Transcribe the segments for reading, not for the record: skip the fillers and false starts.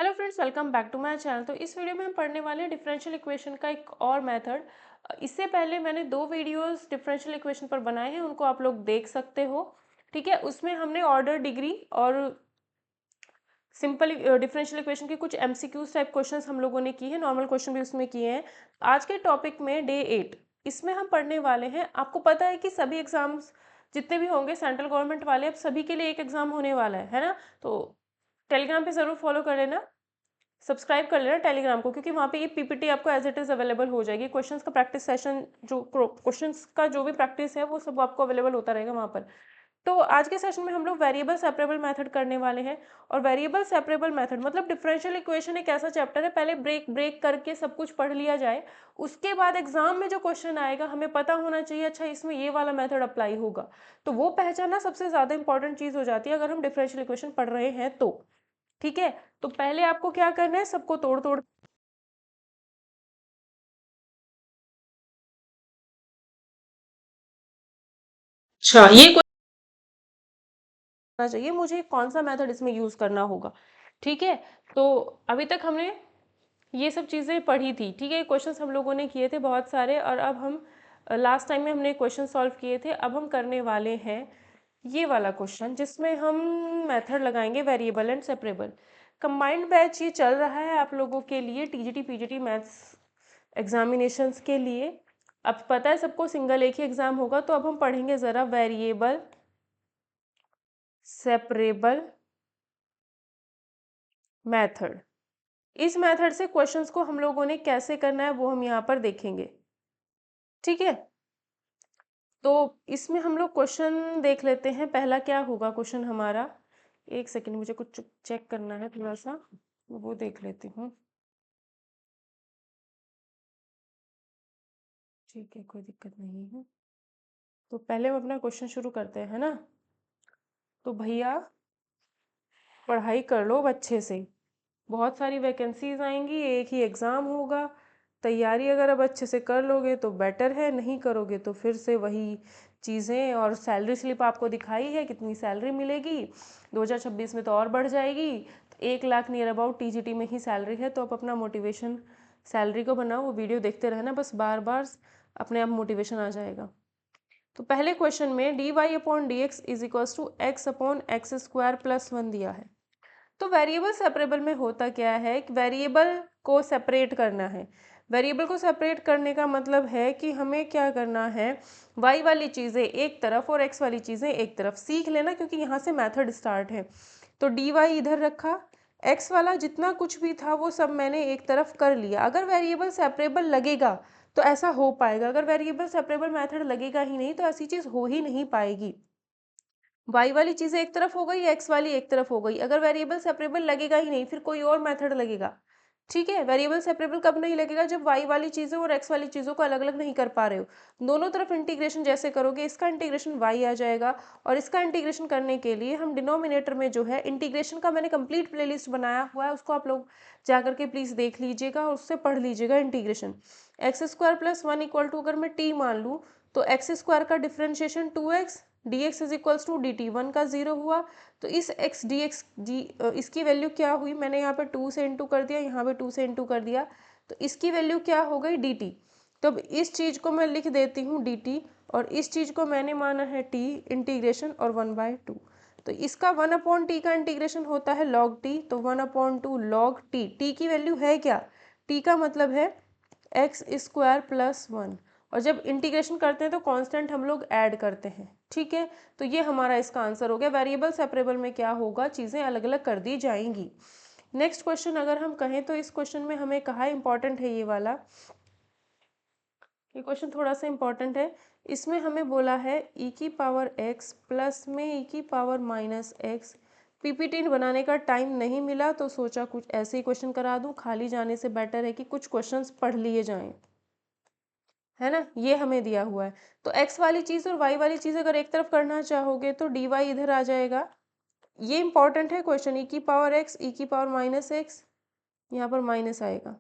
Hello friends, welcome back to my channel. तो इस video में हम पढ़ने वाले हैं डिफरेंशियल इक्वेशन का एक और मेथड। इससे पहले मैंने 2 वीडियोस डिफरेंशियल इक्वेशन पर बनाए हैं, उनको आप लोग देख सकते हो। ठीक है, उसमें हमने ऑर्डर, डिग्री और सिंपल डिफरेंशियल इक्वेशन के कुछ एमसीक्यूज टाइप क्वेश्चंस हम लोगों ने किए हैं, नॉर्मल क्वेश्चन भी उसमें किए हैं। आज के टॉपिक में डे 8, इसमें हम पढ़ने वाले हैं। आपको पता है कि सभी एग्जाम्स जितने भी होंगे सेंट्रल गवर्नमेंट वाले, अब सभी के लिए एक एग्जाम होने वाला है ना। तो टेलीग्राम पे ज़रूर फॉलो कर लेना, सब्सक्राइब कर लेना टेलीग्राम को, क्योंकि वहाँ पे ये पीपीटी आपको एज इट इज़ अवेलेबल हो जाएगी। क्वेश्चंस का प्रैक्टिस सेशन, जो क्वेश्चंस का जो भी प्रैक्टिस है वो सब आपको अवेलेबल होता रहेगा वहाँ पर। तो आज के सेशन में हम लोग वेरिएबल सेपरेबल मेथड करने वाले हैं। और वेरिएबल सेपरेबल मेथड मतलब डिफरेंशियल इक्वेशन एक ऐसा चैप्टर है, पहले ब्रेक ब्रेक करके सब कुछ पढ़ लिया जाए, उसके बाद एग्जाम में जो क्वेश्चन आएगा हमें पता होना चाहिए, अच्छा इसमें ये वाला मेथड अप्लाई होगा। तो वो पहचानना सबसे ज़्यादा इंपॉर्टेंट चीज़ हो जाती है अगर हम डिफरेंशियल इक्वेशन पढ़ रहे हैं तो। ठीक है, तो पहले आपको क्या करना है, सबको तोड़ तोड़ अच्छा ये करना चाहिए मुझे, कौन सा मेथड इसमें यूज करना होगा। ठीक है, तो अभी तक हमने ये सब चीज़ें पढ़ी थी। ठीक है, क्वेश्चंस हम लोगों ने किए थे बहुत सारे, और अब हम लास्ट टाइम में हमने क्वेश्चन सॉल्व किए थे। अब हम करने वाले हैं ये वाला क्वेश्चन, जिसमें हम मेथड लगाएंगे variable and separable. Combined batch ये चल रहा है आप लोगों के लिए टीजीटी पीजीटी मैथ्स एग्जामिनेशंस के लिए। अब पता है सबको सिंगल एक ही एग्जाम होगा, तो अब हम पढ़ेंगे ज़रा वेरिएबल सेपरेबल मेथड। इस मेथड से क्वेश्चंस को हम लोगों ने कैसे करना है वो हम यहाँ पर देखेंगे। ठीक है, तो इसमें हम लोग क्वेश्चन देख लेते हैं। पहला क्या होगा क्वेश्चन हमारा, एक सेकंड मुझे कुछ चेक करना है थोड़ा सा, वो देख लेती हूँ। ठीक है, कोई दिक्कत नहीं है। तो पहले हम अपना क्वेश्चन शुरू करते हैं, है ना। तो भैया पढ़ाई कर लो अच्छे से, बहुत सारी वैकेंसीज आएंगी, एक ही एग्ज़ाम होगा। तैयारी अगर अब अच्छे से कर लोगे तो बेटर है, नहीं करोगे तो फिर से वही चीज़ें। और सैलरी स्लिप आपको दिखाई है कितनी सैलरी मिलेगी, 2026 में तो और बढ़ जाएगी। तो 1 लाख नियर अबाउट टीजीटी में ही सैलरी है। तो आप अपना मोटिवेशन सैलरी को बनाओ, वो वीडियो देखते रहना बस, बार बार अपने आप मोटिवेशन आ जाएगा। तो पहले क्वेश्चन में d y upon d x is equals to x upon x square plus 1 दिया है। तो वेरिएबल सेपरेबल में होता क्या है कि वेरिएबल को सेपरेट करना है। वेरिएबल को सेपरेट करने का मतलब है कि हमें क्या करना है, y वाली चीज़ें एक तरफ और x वाली चीज़ें एक तरफ। सीख लेना, क्योंकि यहाँ से मेथड स्टार्ट है। तो dy इधर रखा, x वाला जितना कुछ भी था वो सब मैंने एक तरफ कर लिया। अगर वेरिएबल सेपरेबल लगेगा तो ऐसा हो पाएगा, अगर वेरिएबल सेपरेबल मेथड लगेगा ही नहीं तो ऐसी चीज़ हो ही नहीं पाएगी। y वाली चीज़ें एक तरफ हो गई, x वाली एक तरफ हो गई। अगर वेरिएबल सेपरेबल लगेगा ही नहीं, फिर कोई और मेथड लगेगा। ठीक है, वेरिएबल सेपरेबल कब नहीं लगेगा, जब y वाली चीज़ों और x वाली चीज़ों को अलग अलग नहीं कर पा रहे हो। दोनों तरफ इंटीग्रेशन जैसे करोगे, इसका इंटीग्रेशन y आ जाएगा, और इसका इंटीग्रेशन करने के लिए हम डिनोमिनेटर में जो है इंटीग्रेशन का मैंने कंप्लीट प्लेलिस्ट बनाया हुआ है, उसको आप लोग जाकर के प्लीज़ देख लीजिएगा और उससे पढ़ लीजिएगा integration. X square plus 1 equal to, अगर मैं t मान लूँ तो एक्स स्क्वायर का differentiation 2x, d x is equals to d t, 1 का 0 हुआ। तो इस x डी एक्स इसकी वैल्यू क्या हुई, मैंने यहाँ पे 2 से इंटू कर दिया, यहाँ पे 2 से इंटू कर दिया, तो इसकी वैल्यू क्या हो गई dt। तो अब इस चीज़ को मैं लिख देती हूँ dt, और इस चीज़ को मैंने माना है t इंटीग्रेशन और 1/2। तो इसका 1/t का इंटीग्रेशन होता है log t, तो 1/2 log t। t की वैल्यू है क्या, t का मतलब है एक्स स्क्वायर प्लस 1, और जब इंटीग्रेशन करते हैं तो कांस्टेंट हम लोग ऐड करते हैं। ठीक है, तो ये हमारा इसका आंसर हो गया। वेरिएबल सेपरेबल में क्या होगा, चीज़ें अलग अलग कर दी जाएंगी। नेक्स्ट क्वेश्चन अगर हम कहें तो इस क्वेश्चन में हमें कहा इंपॉर्टेंट है ये वाला, ये क्वेश्चन थोड़ा सा इंपॉर्टेंट है। इसमें हमें बोला है e की पावर x प्लस में e की पावर माइनस एक्स। पीपीटी बनाने का टाइम नहीं मिला तो सोचा कुछ ऐसे ही क्वेश्चन करा दूं, खाली जाने से बेटर है कि कुछ क्वेश्चंस पढ़ लिए जाएं, है ना। ये हमें दिया हुआ है, तो x वाली चीज़ और y वाली चीज़ अगर एक तरफ करना चाहोगे तो dy इधर आ जाएगा। ये इंपॉर्टेंट है क्वेश्चन, e की पावर x e की पावर माइनस एक्स, यहाँ पर माइनस आएगा,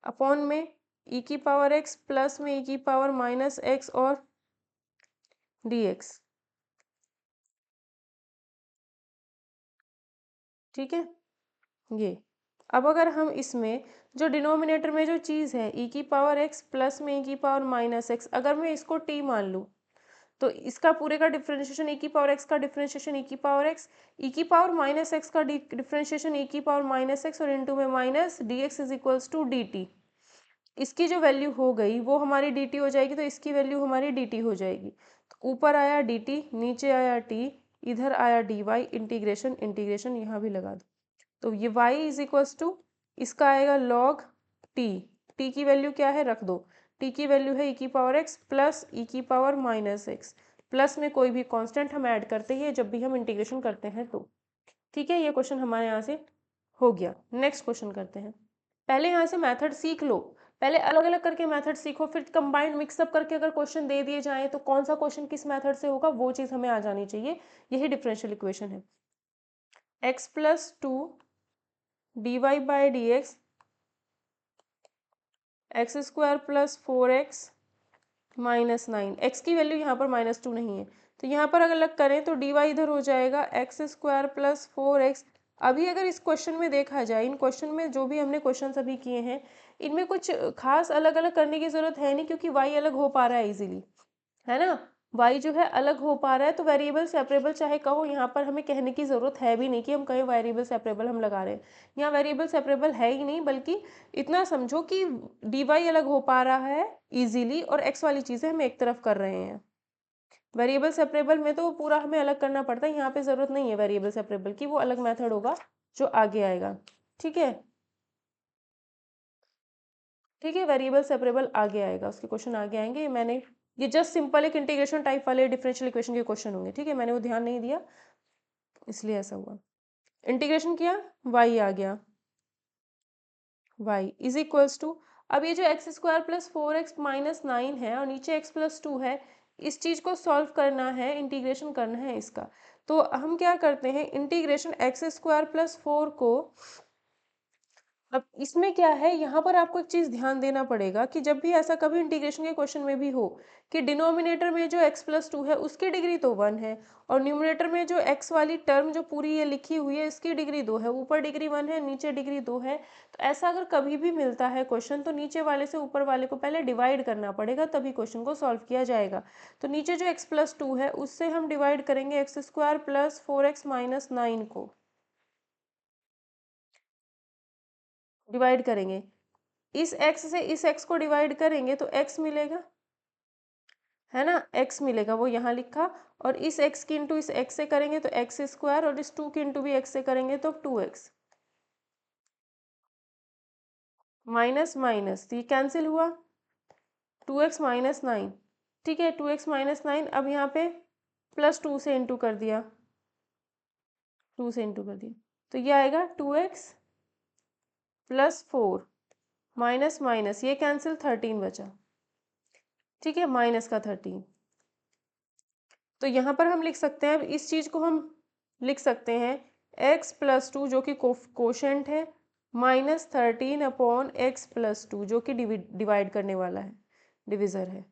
अपॉन में e की पावर x प्लस में e की पावर माइनस एक्स और dx। ठीक है, ये अब अगर हम इसमें जो डिनोमिनेटर में जो चीज़ है ई की पावर एक्स प्लस में ई की पावर माइनस एक्स, अगर मैं इसको टी मान लूँ तो इसका पूरे का डिफरेंशिएशन ई की पावर एक्स का डिफरेंशिएशन ई की पावर एक्स, ई की पावर माइनस एक्स का डिफरेंशिएशन ई की पावर माइनस एक्स और इनटू में minus d x is equals to d t. इसकी जो वैल्यू हो गई वो हमारी डी टी हो जाएगी, तो इसकी वैल्यू हमारी डी टी हो जाएगी। तो ऊपर आया डी टी, नीचे आया टी, इधर आया डी वाई, इंटीग्रेशन इंटीग्रेशन यहाँ भी लगा दो। तो ये y इज इक्वल्स टू इसका आएगा log t, t की वैल्यू क्या है रख दो, t की वैल्यू है e की पावर x प्लस e की पावर माइनस एक्स, प्लस में कोई भी कांस्टेंट हम ऐड करते हैं जब भी हम इंटीग्रेशन करते हैं तो। ठीक है, ये क्वेश्चन हमारे यहाँ से हो गया। नेक्स्ट क्वेश्चन करते हैं। पहले यहाँ से मेथड सीख लो, पहले अलग अलग करके मेथड सीखो, फिर कंबाइंड मिक्सअप करके अगर क्वेश्चन दे दिए जाएँ तो कौन सा क्वेश्चन किस मेथड से होगा वो चीज़ हमें आ जानी चाहिए। यही डिफरेंशियल इक्वेशन है। x plus two d y by d x square plus four x minus nine, x की वैल्यू यहाँ पर माइनस टू नहीं है तो यहाँ पर अगर अलग करें तो डी वाई इधर हो जाएगा x square plus four x. अभी अगर इस क्वेश्चन में देखा जाए, इन क्वेश्चन में जो भी हमने क्वेश्चन अभी किए हैं इनमें कुछ खास अलग अलग करने की ज़रूरत है नहीं, क्योंकि वाई अलग हो पा रहा है इजीली, है ना। y जो है अलग हो पा रहा है तो वेरिएबल सेपरेबल चाहे कहो, यहाँ पर हमें कहने की ज़रूरत है भी नहीं कि हम कहें वेरिएबल सेपरेबल हम लगा रहे हैं। यहाँ वेरिएबल सेपरेबल है ही नहीं, बल्कि इतना समझो कि dy अलग हो पा रहा है इजीली और x वाली चीज़ें हम एक तरफ कर रहे हैं। वेरिएबल सेपरेबल में तो पूरा हमें अलग करना पड़ता है, यहाँ पे ज़रूरत नहीं है वेरिएबल सेपरेबल की, वो अलग मेथड होगा जो आगे आएगा। ठीक है, ठीक है, वेरिएबल सेपरेबल आगे आएगा, उसके क्वेश्चन आगे आएंगे। मैंने ये जस्ट सिंपल एक इंटीग्रेशन टाइप वाले डिफरेंशियल इक्वेशन के क्वेश्चन होंगे। ठीक है, मैंने वो ध्यान नहीं दिया इसलिए ऐसा हुआ। इंटीग्रेशन किया, y आ गया, y इज इक्वल्स टू, अब ये जो x square plus four x minus nine है और नीचे x प्लस टू है, इस चीज़ को सॉल्व करना है, इंटीग्रेशन करना है इसका। तो हम क्या करते हैं, integration x square plus four को, अब इसमें क्या है, यहाँ पर आपको एक चीज़ ध्यान देना पड़ेगा कि जब भी ऐसा कभी इंटीग्रेशन के क्वेश्चन में भी हो कि डिनोमिनेटर में जो x प्लस टू है उसकी डिग्री तो वन है और न्यूमरेटर में जो x वाली टर्म जो पूरी ये लिखी हुई है इसकी डिग्री दो है, ऊपर डिग्री वन है नीचे डिग्री दो है, तो ऐसा अगर कभी भी मिलता है क्वेश्चन तो नीचे वाले से ऊपर वाले को पहले डिवाइड करना पड़ेगा तभी क्वेश्चन को सॉल्व किया जाएगा। तो नीचे जो x प्लस टू है उससे हम डिवाइड करेंगे x square plus four x minus nine को, डिवाइड करेंगे, इस x से इस x को डिवाइड करेंगे तो x मिलेगा, है ना, x मिलेगा, वो यहाँ लिखा, और इस x की इंटू इस x से करेंगे तो एक्स स्क्वायर और इस टू की इंटू भी x से करेंगे तो टू एक्स, माइनस माइनस तो ये कैंसिल हुआ, टू एक्स माइनस नाइन। ठीक है, टू एक्स माइनस नाइन, अब यहाँ पे प्लस टू से इंटू कर दिया, टू से इंटू कर दिया तो ये आएगा two x plus four minus minus ये कैंसिल, थर्टीन बचा। ठीक है, माइनस का थर्टीन, तो यहाँ पर हम लिख सकते हैं, अब इस चीज़ को हम लिख सकते हैं x प्लस टू जो कि कोशेंट है minus thirteen upon x plus to जो कि डिवाइड करने वाला है, डिविज़र है।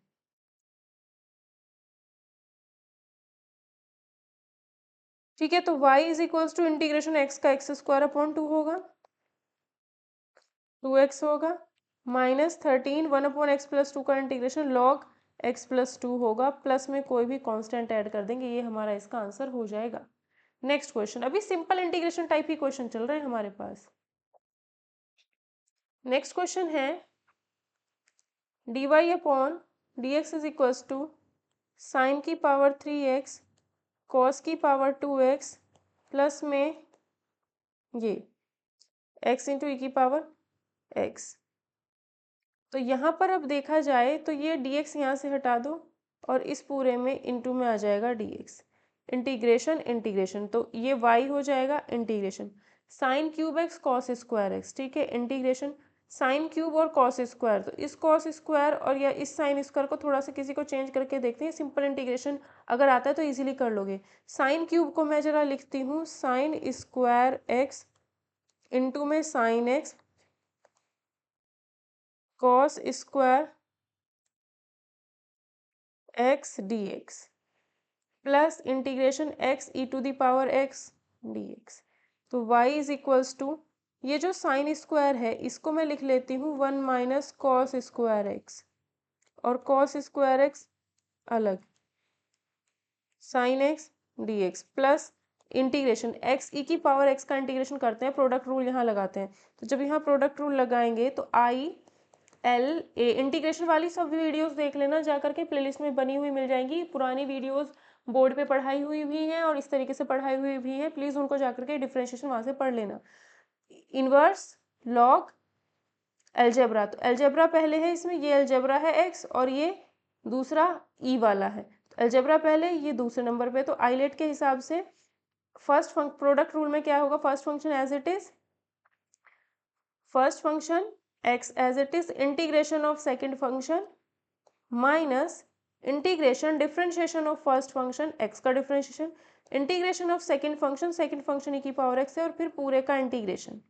ठीक है, तो y is equals to integration x का एक्स स्क्वायर अपॉन टू होगा, टू एक्स होगा, minus thirteen one upon x plus two का integration log x plus two होगा, प्लस में कोई भी कांस्टेंट ऐड कर देंगे, ये हमारा इसका आंसर हो जाएगा। नेक्स्ट क्वेश्चन, अभी सिंपल इंटीग्रेशन टाइप ही क्वेश्चन चल रहे हैं हमारे पास। नेक्स्ट क्वेश्चन है d y upon d x is equals to sine की पावर थ्री एक्स कॉस की पावर टू एक्स प्लस में ये एक्स इंटू ई की पावर एक्स। तो यहाँ पर अब देखा जाए तो ये डी एक्स यहाँ से हटा दो और इस पूरे में इंटू में आ जाएगा डी एक्स, इंटीग्रेशन इंटीग्रेशन, तो ये y हो जाएगा integration sine cube x cos square x. ठीक है, इंटीग्रेशन साइन क्यूब और कॉस स्क्वायर, तो इस कॉस स्क्वायर और या इस साइन स्क्वायर को थोड़ा सा किसी को चेंज करके देखते हैं, सिंपल इंटीग्रेशन अगर आता है तो इजीली कर लोगे। साइन क्यूब को मैं जरा लिखती हूँ साइन स्क्वायर एक्स इंटू में sine x cos square x d x plus integration x e to the power x d x. तो y इज इक्वल्स टू ये जो साइन स्क्वायर है इसको मैं लिख लेती हूँ 1 माइनस कॉस स्क्वायर एक्स, और कॉस स्क्वायर एक्स अलग, sine x d x plus integration x e की पावर एक्स का इंटीग्रेशन करते हैं, प्रोडक्ट रूल यहाँ लगाते हैं। तो जब यहाँ प्रोडक्ट रूल लगाएंगे तो आई एल ए, इंटीग्रेशन वाली सब वीडियोस देख लेना जा करके, प्लेलिस्ट में बनी हुई मिल जाएंगी। पुरानी वीडियोस बोर्ड पे पढ़ाई हुई भी हैं और इस तरीके से पढ़ाई हुई भी है, प्लीज़ उनको जा करके डिफ्रेंशिएशन वहाँ से पढ़ लेना। इनवर्स लॉग एलजेब्रा, तो एलजेब्रा पहले है इसमें, ये एलजेब्रा है एक्स और ये दूसरा ई वाला है, तो एलजेब्रा पहले, ये दूसरे नंबर पे। तो आइलेट के हिसाब से फर्स्ट प्रोडक्ट रूल में क्या होगा, first function as it is, first function x as it is, integration of second function minus integration differentiation of first function x का differentiation, integration of second function e की power x है, और फिर पूरे का इंटीग्रेशन।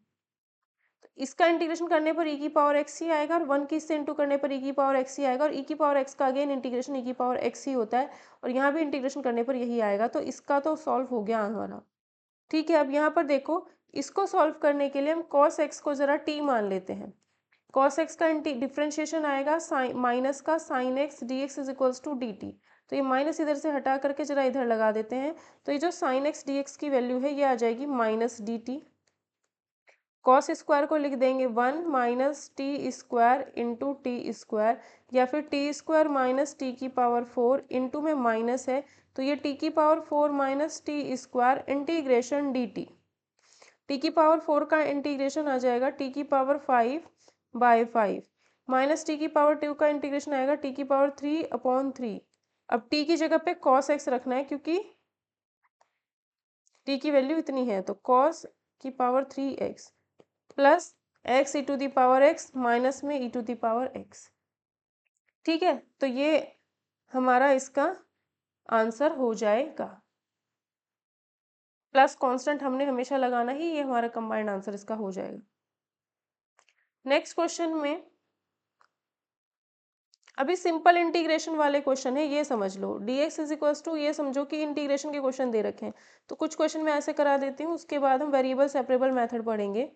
इसका integration करने पर ई की पावर एक्स ही आएगा, और 1 की इससे इंटू करने पर ई की पावर एक्स ही आएगा, और ई की पावर एक्स का अगेन इंटीग्रेशन ई की पावर एक्स ही होता है, और यहाँ भी इंटीग्रेशन करने पर यही आएगा। तो इसका तो सॉल्व हो गया हमारा। ठीक है, अब यहाँ पर देखो, इसको सॉल्व करने के लिए हम cos x को जरा t मान लेते हैं। cos x का डिफ्रेंशिएशन आएगा माइनस का sine x d x is equals to d t. तो ये माइनस इधर से हटा करके जरा इधर लगा देते हैं, तो ये जो साइन एक्स डी एक्स की वैल्यू है ये आ जाएगी minus D T. Cos square को लिख देंगे 1 minus T square into T square, या फिर टी स्क्वायर माइनस टी की पावर 4 इंटू में माइनस है, तो ये टी की power 4 minus T square integration D T. T की पावर 4 का इंटीग्रेशन आ जाएगा टी की पावर 5/5 माइनस टी की पावर 2 का इंटीग्रेशन आएगा टी की पावर 3/3। अब टी की जगह पे कॉस एक्स रखना है क्योंकि टी की वैल्यू इतनी है, तो कॉस की power 3x plus x e to the power x minus में e to the power x. ठीक है, तो ये हमारा इसका आंसर हो जाएगा। प्लस कांस्टेंट हमने हमेशा लगाना ही, ये हमारा कंबाइंड आंसर इसका हो जाएगा। नेक्स्ट क्वेश्चन में अभी सिंपल इंटीग्रेशन वाले क्वेश्चन है, ये समझ लो। dx इज इक्वल्स टू, ये समझो कि इंटीग्रेशन के क्वेश्चन दे रखे हैं, तो कुछ क्वेश्चन मैं ऐसे करा देती हूँ, उसके बाद हम वेरिएबल सेपरेबल मेथड पढ़ेंगे।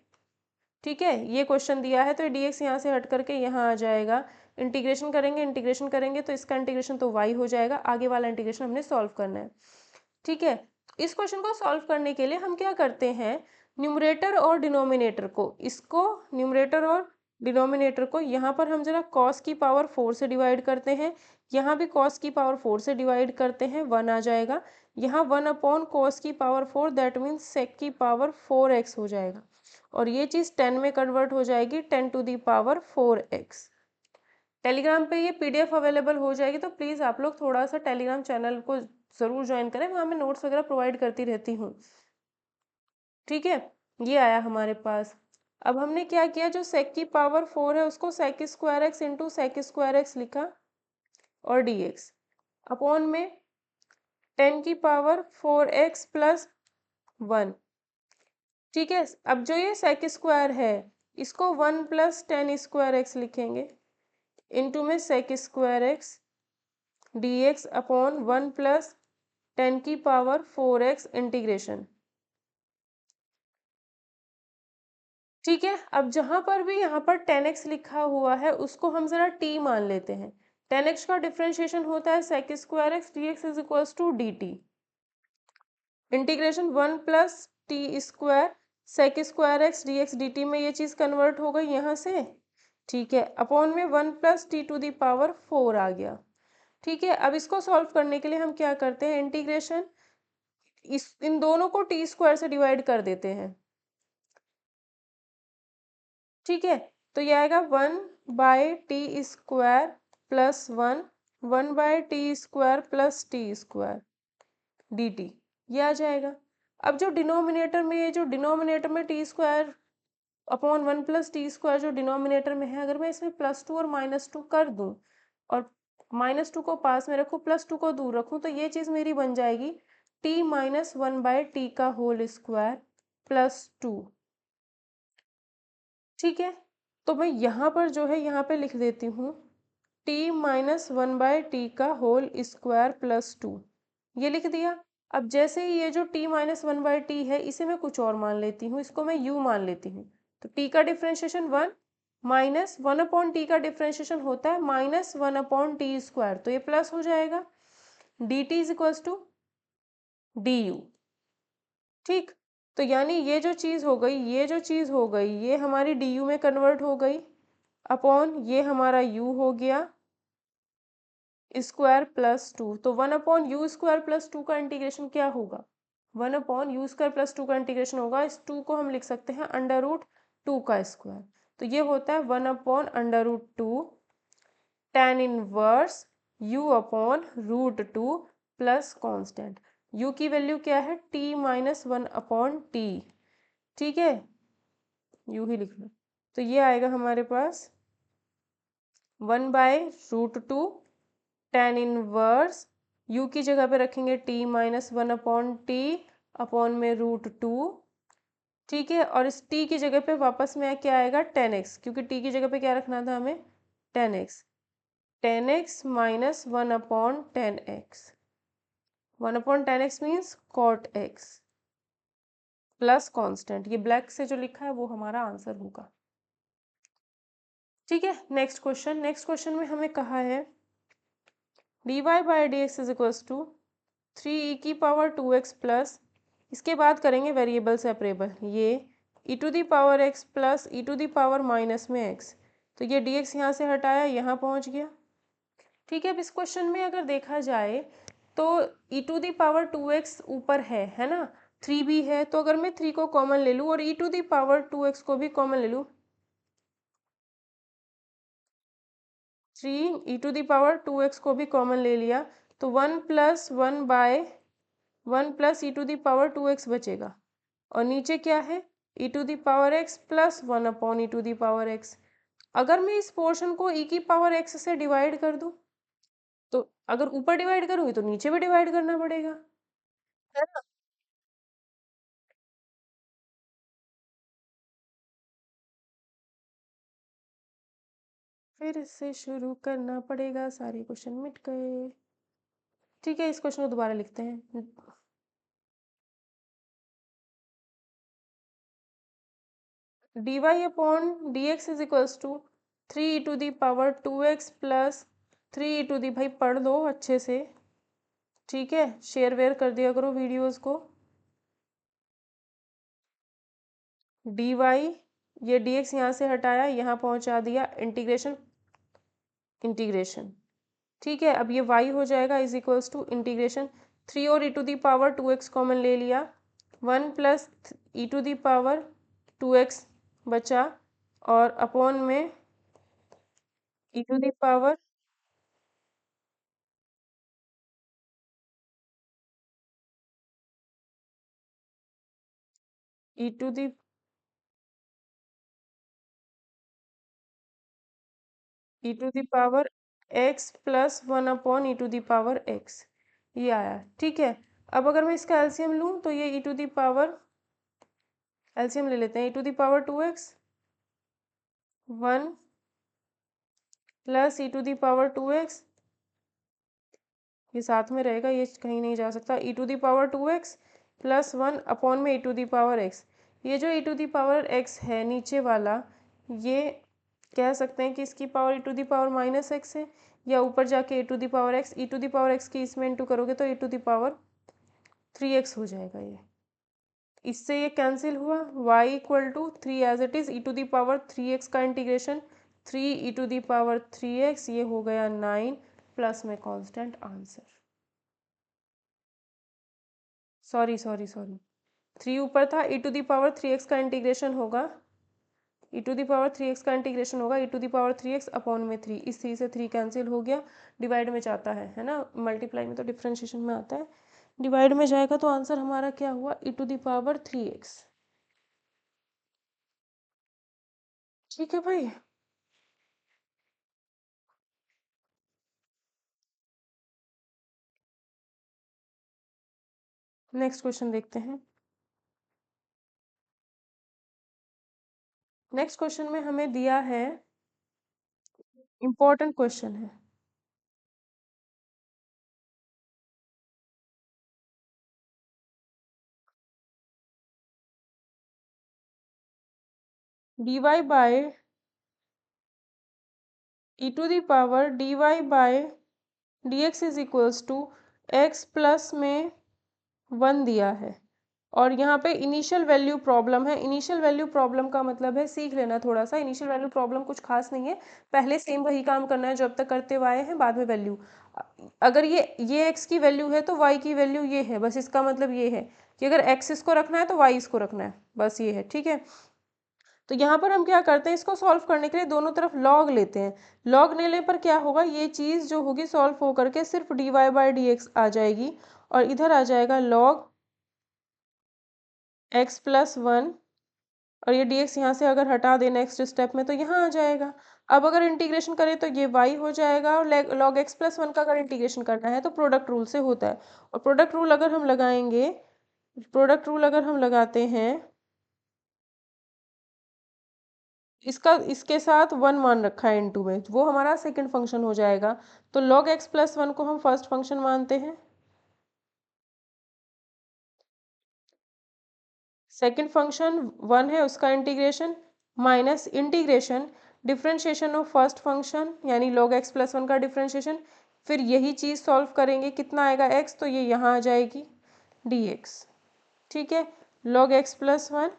ठीक है, ये क्वेश्चन दिया है तो dx यहाँ से हट करके यहाँ आ जाएगा, इंटीग्रेशन करेंगे तो इसका इंटीग्रेशन तो y हो जाएगा, आगे वाला इंटीग्रेशन हमने सॉल्व करना है। ठीक है, इस क्वेश्चन को सॉल्व करने के लिए हम क्या करते हैं, न्यूमरेटर और डिनोमिनेटर को, इसको न्यूमरेटर और डिनोमिनेटर को यहाँ पर हम जरा cos की पावर 4 से डिवाइड करते हैं, यहाँ भी cos की पावर 4 से डिवाइड करते हैं, 1 आ जाएगा। यहाँ 1 अपॉन cos की पावर 4 दैट मीन्स sec की पावर 4x हो जाएगा, और ये चीज़ 10 में कन्वर्ट हो जाएगी 10 to the power 4x। Telegram पे ये पीडीएफ अवेलेबल हो जाएगी, तो प्लीज़ आप लोग थोड़ा सा टेलीग्राम चैनल को ज़रूर ज्वाइन करें, वहाँ मैं नोट्स वगैरह प्रोवाइड करती रहती हूँ। ठीक है, ये आया हमारे पास। अब हमने क्या किया, जो सेक की पावर 4 है उसको sec square x into sec square x लिखा, और डी एक्स अपॉन में 10 की पावर 4x प्लस 1। ठीक है, अब जो ये सेक स्क्वायर है इसको 1 प्लस 10 स्क्वायर एक्स लिखेंगे, इंटू में sec square x d x upon 1 plus 10 की पावर 4x इंटीग्रेशन। ठीक है, अब जहाँ पर भी यहाँ पर 10x लिखा हुआ है उसको हम जरा t मान लेते हैं। 10x का डिफ्रेंशिएशन होता है sec square x d x is equals to d t, integration 1 plus t square sec square x d x d t में ये चीज़ कन्वर्ट हो गई यहाँ से। ठीक है, अपॉन में 1 plus t to the power 4 आ गया। ठीक है, अब इसको सॉल्व करने के लिए हम क्या करते हैं, इंटीग्रेशन इन दोनों को टी स्क्वायर से डिवाइड कर देते हैं। ठीक है, तो ये आएगा 1/t² plus 1/t² plus t² dt, ये आ जाएगा। अब जो डिनोमिनेटर में, ये जो डिनोमिनेटर में t² अपॉन 1 प्लस t² जो डिनोमिनेटर में है, अगर मैं इसमें +2 और -2 कर दूं और -2 को पास में रखूं, +2 को दूर रखूं, तो ये चीज़ मेरी बन जाएगी t माइनस 1/t का होल स्क्वायर प्लस 2। ठीक है, तो मैं यहाँ पर जो है यहाँ पे लिख देती हूँ t माइनस 1/t का होल स्क्वायर प्लस 2, ये लिख दिया। अब जैसे ही ये जो t माइनस 1/t है इसे मैं कुछ और मान लेती हूँ, इसको मैं u मान लेती हूँ। तो टी का डिफ्रेंशिएशन 1 माइनस 1/t का डिफ्रेंशिएशन होता है -1/t², तो ये प्लस हो जाएगा। dt is equals to du। ठीक, तो यानी ये जो चीज़ हो गई, ये जो चीज़ हो गई, ये हमारी du में कन्वर्ट हो गई अपॉन ये हमारा u हो गया स्क्वायर प्लस 2। तो 1/u² + 2 का इंटीग्रेशन क्या होगा? 1/u² + 2 का इंटीग्रेशन होगा, इस 2 को हम लिख सकते हैं √2 का स्क्वायर। तो ये होता है 1/√2 tan inverse u/√2 plus constant. u की वैल्यू क्या है? t - 1/t। ठीक है, u ही लिख लो। तो ये आएगा हमारे पास 1/√2 tan इनवर्स u की जगह पे रखेंगे t - 1/t अपॉन में √2। ठीक है, और इस t की जगह पे वापस में क्या आएगा? tan x, क्योंकि t की जगह पे क्या रखना था हमें? tan x। tan x - 1/tan x। 1/tan x means cot x plus constant. ये ब्लैक से जो लिखा है वो हमारा आंसर होगा। ठीक है, नेक्स्ट क्वेश्चन। नेक्स्ट क्वेश्चन में हमें कहा है dy/dx is equals to 3e⁻²x plus, इसके बाद करेंगे वेरिएबल सेपरेबल, ये e⁻x प्लस e⁻- में x। तो ये dx यहाँ से हटाया, यहाँ पहुँच गया। ठीक है, अब इस क्वेश्चन में अगर देखा जाए तो e⁻² ऊपर है ना, 3 भी है, तो अगर मैं 3 को कॉमन ले लूँ और e⁻² को भी कॉमन ले लूँ, 3 e⁻² को भी कॉमन ले लिया, तो 1 + 1/1 + e⁻² बचेगा। और नीचे क्या है? e⁻x plus 1/e⁻x। अगर मैं इस पोर्शन को e⁻x से डिवाइड कर दूं, तो अगर ऊपर डिवाइड करूंगी तो नीचे भी डिवाइड करना पड़ेगा, है ना? फिर से शुरू करना पड़ेगा, सारे क्वेश्चन मिट गए। ठीक है, इस क्वेश्चन को दोबारा लिखते हैं। dy/dx is equals to 3e⁻² plus 3 भाई पढ़ लो अच्छे से। ठीक है, शेयर वेयर कर दिया करो वीडियोस को। dy, ये dx यहाँ से हटाया, यहाँ पहुँचा दिया, इंटीग्रेशन इंटीग्रेशन। ठीक है, अब ये y हो जाएगा इज इक्वल्स टू इंटीग्रेशन 3 और e⁻² कॉमन ले लिया, 1 प्लस e⁻² बचा, और अपॉन में e to the power e to the x plus 1/e⁻x, ये आया। ठीक है, अब अगर मैं इसका एलसीएम लूँ तो ये एलसीएम ले लेते हैं, e⁻²x 1 प्लस e⁻²x, ये साथ में रहेगा, ये कहीं नहीं जा सकता, e⁻² प्लस 1 अपॉन में e⁻x। ये जो e⁻x है नीचे वाला, ये कह सकते हैं कि इसकी पावर e⁻−x है, या ऊपर जाके e⁻x की इसमें इंटू करोगे तो e⁻3x हो जाएगा। ये इससे ये कैंसिल हुआ, y = 3 as it is, e⁻3x का इंटीग्रेशन 3 e⁻3x, ये हो गया 9 प्लस में कांस्टेंट आंसर। सॉरी 3 ऊपर था, e⁻3x का इंटीग्रेशन होगा, e⁻3x का इंटीग्रेशन होगा e⁻3x अपॉन में 3, इस 3 से 3 कैंसिल हो गया, डिवाइड में जाता है ना, मल्टीप्लाई में तो डिफ्रेंशिएशन में आता है, डिवाइड में जाएगा तो आंसर हमारा क्या हुआ? e⁻3x। ठीक है भाई, नेक्स्ट क्वेश्चन देखते हैं। नेक्स्ट क्वेश्चन में हमें दिया है, इम्पोर्टेंट क्वेश्चन है। dy by e to the power dy by dx is equals to x plus में 1 दिया है। और यहाँ पे इनिशियल वैल्यू प्रॉब्लम है। इनिशियल वैल्यू प्रॉब्लम का मतलब है, सीख लेना थोड़ा सा, इनिशियल वैल्यू प्रॉब्लम कुछ खास नहीं है, पहले सेम वही काम करना है जो अब तक करते हुए आए हैं, बाद में वैल्यू। अगर ये x की वैल्यू है तो y की वैल्यू ये है, बस इसका मतलब ये है कि अगर x इसको रखना है तो y इसको रखना है, बस ये है, ठीक है। तो यहाँ पर हम क्या करते हैं, इसको सॉल्व करने के लिए दोनों तरफ लॉग लेते हैं। लॉग लेने पर क्या होगा, ये चीज़ जो होगी सॉल्व होकर के सिर्फ dy बाई डी एक्स आ जाएगी, और इधर आ जाएगा लॉग x प्लस 1, और ये dx यहाँ से अगर हटा दें नेक्स्ट स्टेप में तो यहाँ आ जाएगा। अब अगर इंटीग्रेशन करें तो ये y हो जाएगा, और log x प्लस 1 का अगर इंटीग्रेशन करना है तो प्रोडक्ट रूल से होता है। और प्रोडक्ट रूल अगर हम लगाएंगे, प्रोडक्ट रूल अगर हम लगाते हैं, इसके साथ 1 मान रखा है इनटू में, वो हमारा सेकंड फंक्शन हो जाएगा। तो log x प्लस 1 को हम फर्स्ट फंक्शन मानते हैं, सेकंड फंक्शन 1 है उसका integration, minus integration differentiation of first function यानी log x प्लस 1 का डिफरेंशिएशन, फिर यही चीज़ सॉल्व करेंगे, कितना आएगा x, तो ये यहाँ आ जाएगी dx, ठीक है। log x plus 1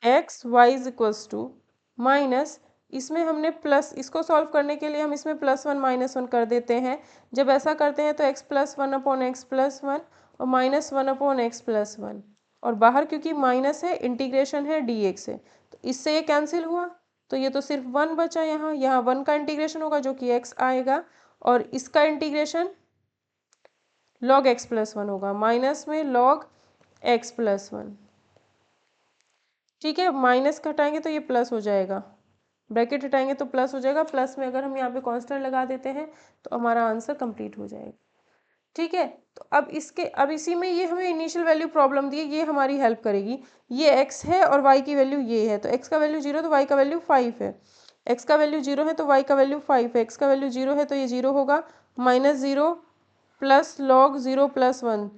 x y is equals to minus, इसमें हमने प्लस, इसको सॉल्व करने के लिए हम इसमें प्लस 1 माइनस 1 कर देते हैं। जब ऐसा करते हैं तो x plus 1 upon x plus 1 और माइनस 1 अपॉन एक्स प्लस 1, और बाहर क्योंकि माइनस है, इंटीग्रेशन है dx है, तो इससे ये कैंसिल हुआ, तो ये तो सिर्फ 1 बचा। यहाँ यहाँ 1 का इंटीग्रेशन होगा जो कि x आएगा, और इसका इंटीग्रेशन log x प्लस 1 होगा, माइनस में log x प्लस 1, ठीक है। माइनस घटाएंगे तो ये प्लस हो जाएगा, ब्रैकेट हटाएंगे तो प्लस हो जाएगा, प्लस में अगर हम यहाँ पे कांस्टेंट लगा देते हैं तो हमारा आंसर कंप्लीट हो जाएगा, ठीक है। तो अब इसी में ये हमें इनिशियल वैल्यू प्रॉब्लम दी है, ये हमारी हेल्प करेगी। ये x है और y की वैल्यू ये है, तो x का वैल्यू 0 तो y का वैल्यू 5 है, x का वैल्यू 0 है तो y का वैल्यू 5 है, x का वैल्यू 0 है तो ये 0 होगा, -0 plus log 0 plus 1,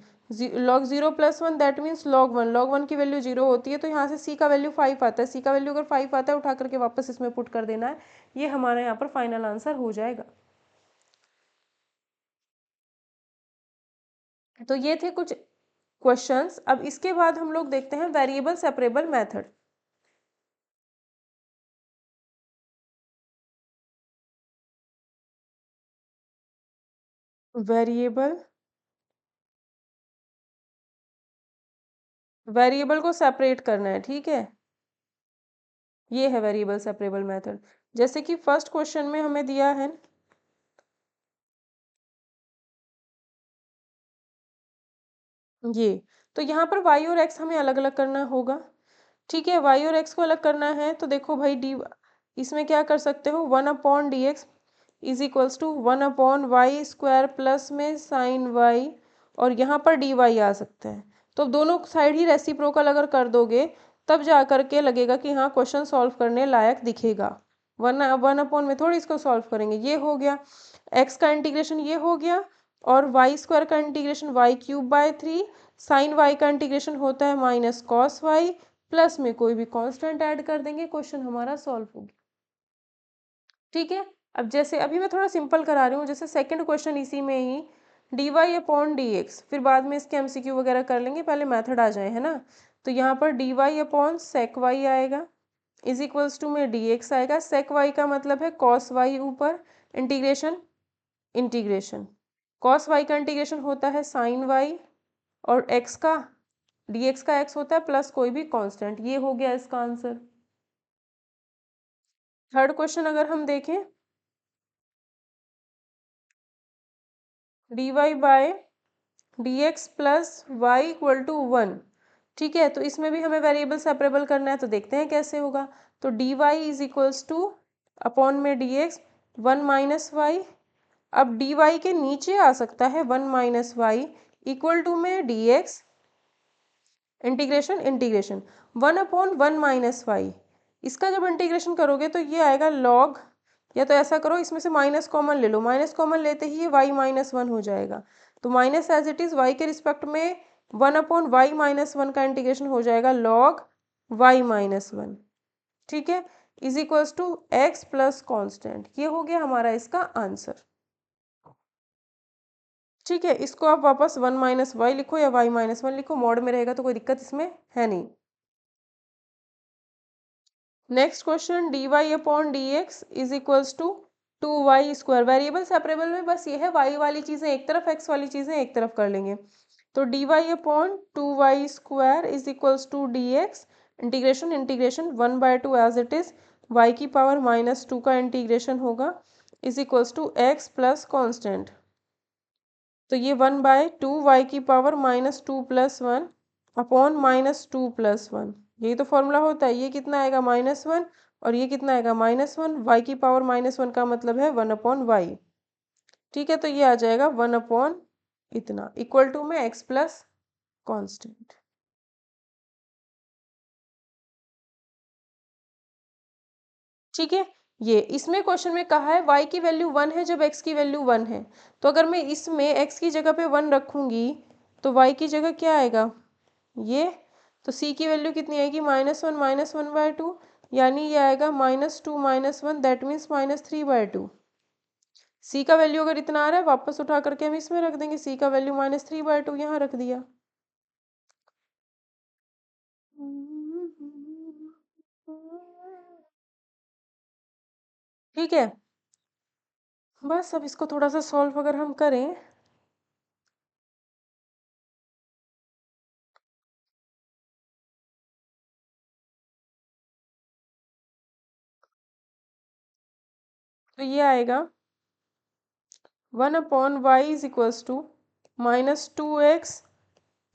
log 0 plus 1 that means log 1 की वैल्यू 0 होती है, तो यहाँ से c का वैल्यू 5 आता है, c का वैल्यू अगर 5 आता है उठा करके वापस इसमें पुट कर देना है, ये हमारा यहाँ पर फाइनल आंसर हो जाएगा। तो ये थे कुछ क्वेश्चंस। अब इसके बाद हम लोग देखते हैं वेरिएबल सेपरेबल मेथड। वेरिएबल को सेपरेट करना है, ठीक है, ये है वेरिएबल सेपरेबल मेथड। जैसे कि फर्स्ट क्वेश्चन में हमें दिया है ये, तो यहाँ पर y और x हमें अलग अलग करना होगा, ठीक है। y और x को अलग करना है तो देखो भाई डी, इसमें क्या कर सकते हो, 1 upon d x is equals to 1 upon y square plus में साइन y, और यहाँ पर डी वाई आ सकता है। तो दोनों साइड ही रेसिप्रोकल अगर कर दोगे तब जा करके लगेगा कि हाँ क्वेश्चन सॉल्व करने लायक दिखेगा, वरना 1 अपॉन में थोड़ी इसको सॉल्व करेंगे। ये हो गया x का इंटीग्रेशन, ये हो गया, और वाई स्क्वायर का integration y cube by 3, sine y का इंटीग्रेशन होता है माइनस कॉस वाई, प्लस में कोई भी कांस्टेंट ऐड कर देंगे, क्वेश्चन हमारा सॉल्व हो गया, ठीक है। अब जैसे अभी मैं थोड़ा सिंपल करा रही हूँ, जैसे सेकंड क्वेश्चन इसी में ही d y upon d x, फिर बाद में इसके एमसीक्यू वगैरह कर लेंगे, पहले मेथड आ जाए, है ना। तो यहाँ पर d y upon sec y आएगा, इज इक्वल्स टू में डी एक्स आएगा, सेक वाई का मतलब है कॉस वाई ऊपर, इंटीग्रेशन इंटीग्रेशन, कॉस वाई का इंटीग्रेशन होता है साइन वाई, और एक्स का dx का x होता है प्लस कोई भी कांस्टेंट, ये हो गया इसका आंसर। थर्ड क्वेश्चन अगर हम देखें, dy by d x plus y equal to 1, ठीक है। तो इसमें भी हमें वेरिएबल सेपरेबल करना है, तो देखते हैं कैसे होगा। तो d y is equals to upon में डी एक्स 1 माइनस वाई, अब डी वाई के नीचे आ सकता है 1 माइनस वाई इक्वल टू में d x integration integration 1 upon 1 minus y, इसका जब इंटीग्रेशन करोगे तो ये आएगा लॉग, या तो ऐसा करो इसमें से माइनस कॉमन ले लो, माइनस कॉमन लेते ही ये वाई माइनस 1 हो जाएगा, तो minus as it is y के रिस्पेक्ट में 1 अपॉन वाई माइनस 1 का इंटीग्रेशन हो जाएगा लॉग वाई माइनस वन, ठीक है, is equals to x plus constant. ये हो गया हमारा इसका आंसर। ठीक है, इसको आप वापस वन माइनस वाई लिखो या वाई माइनस वन लिखो, मॉड में रहेगा तो कोई दिक्कत इसमें है नहीं। Next question, d y upon d x is equals to 2y²। Variable separable में बस ये है, वाई वाली चीज़ें एक तरफ, एक्स वाली चीज़ें एक तरफ कर लेंगे। तो d y upon 2y² is equals to d x, integration integration 1/2 as it is, y की पावर -2 का इंटीग्रेशन होगा, is equals to x plus constant. तो ये 1/2 वाई की पावर -2 + 1 अपॉन -2 + 1, यही तो फॉर्मूला होता है। ये कितना आएगा -1 और ये कितना आएगा -1, वाई की पावर -1 का मतलब है 1/y। ठीक है, तो ये आ जाएगा 1/ इतना इक्वल टू में एक्स प्लस कॉन्स्टेंट। ठीक है, ये इसमें क्वेश्चन में कहा है y की वैल्यू 1 है जब x की वैल्यू 1 है। तो अगर मैं इसमें x की जगह पे 1 रखूंगी तो y की जगह क्या आएगा, ये। तो c की वैल्यू कितनी आएगी, -1 -1/2, यानी ये आएगा -2 -1, दैट मीन्स -3/2। c का वैल्यू अगर इतना आ रहा है, वापस उठा करके हम इसमें रख देंगे, c का वैल्यू -3/2 यहाँ रख दिया। ठीक है, बस अब इसको थोड़ा सा सॉल्व अगर हम करें, तो ये आएगा 1/y is equals to -2x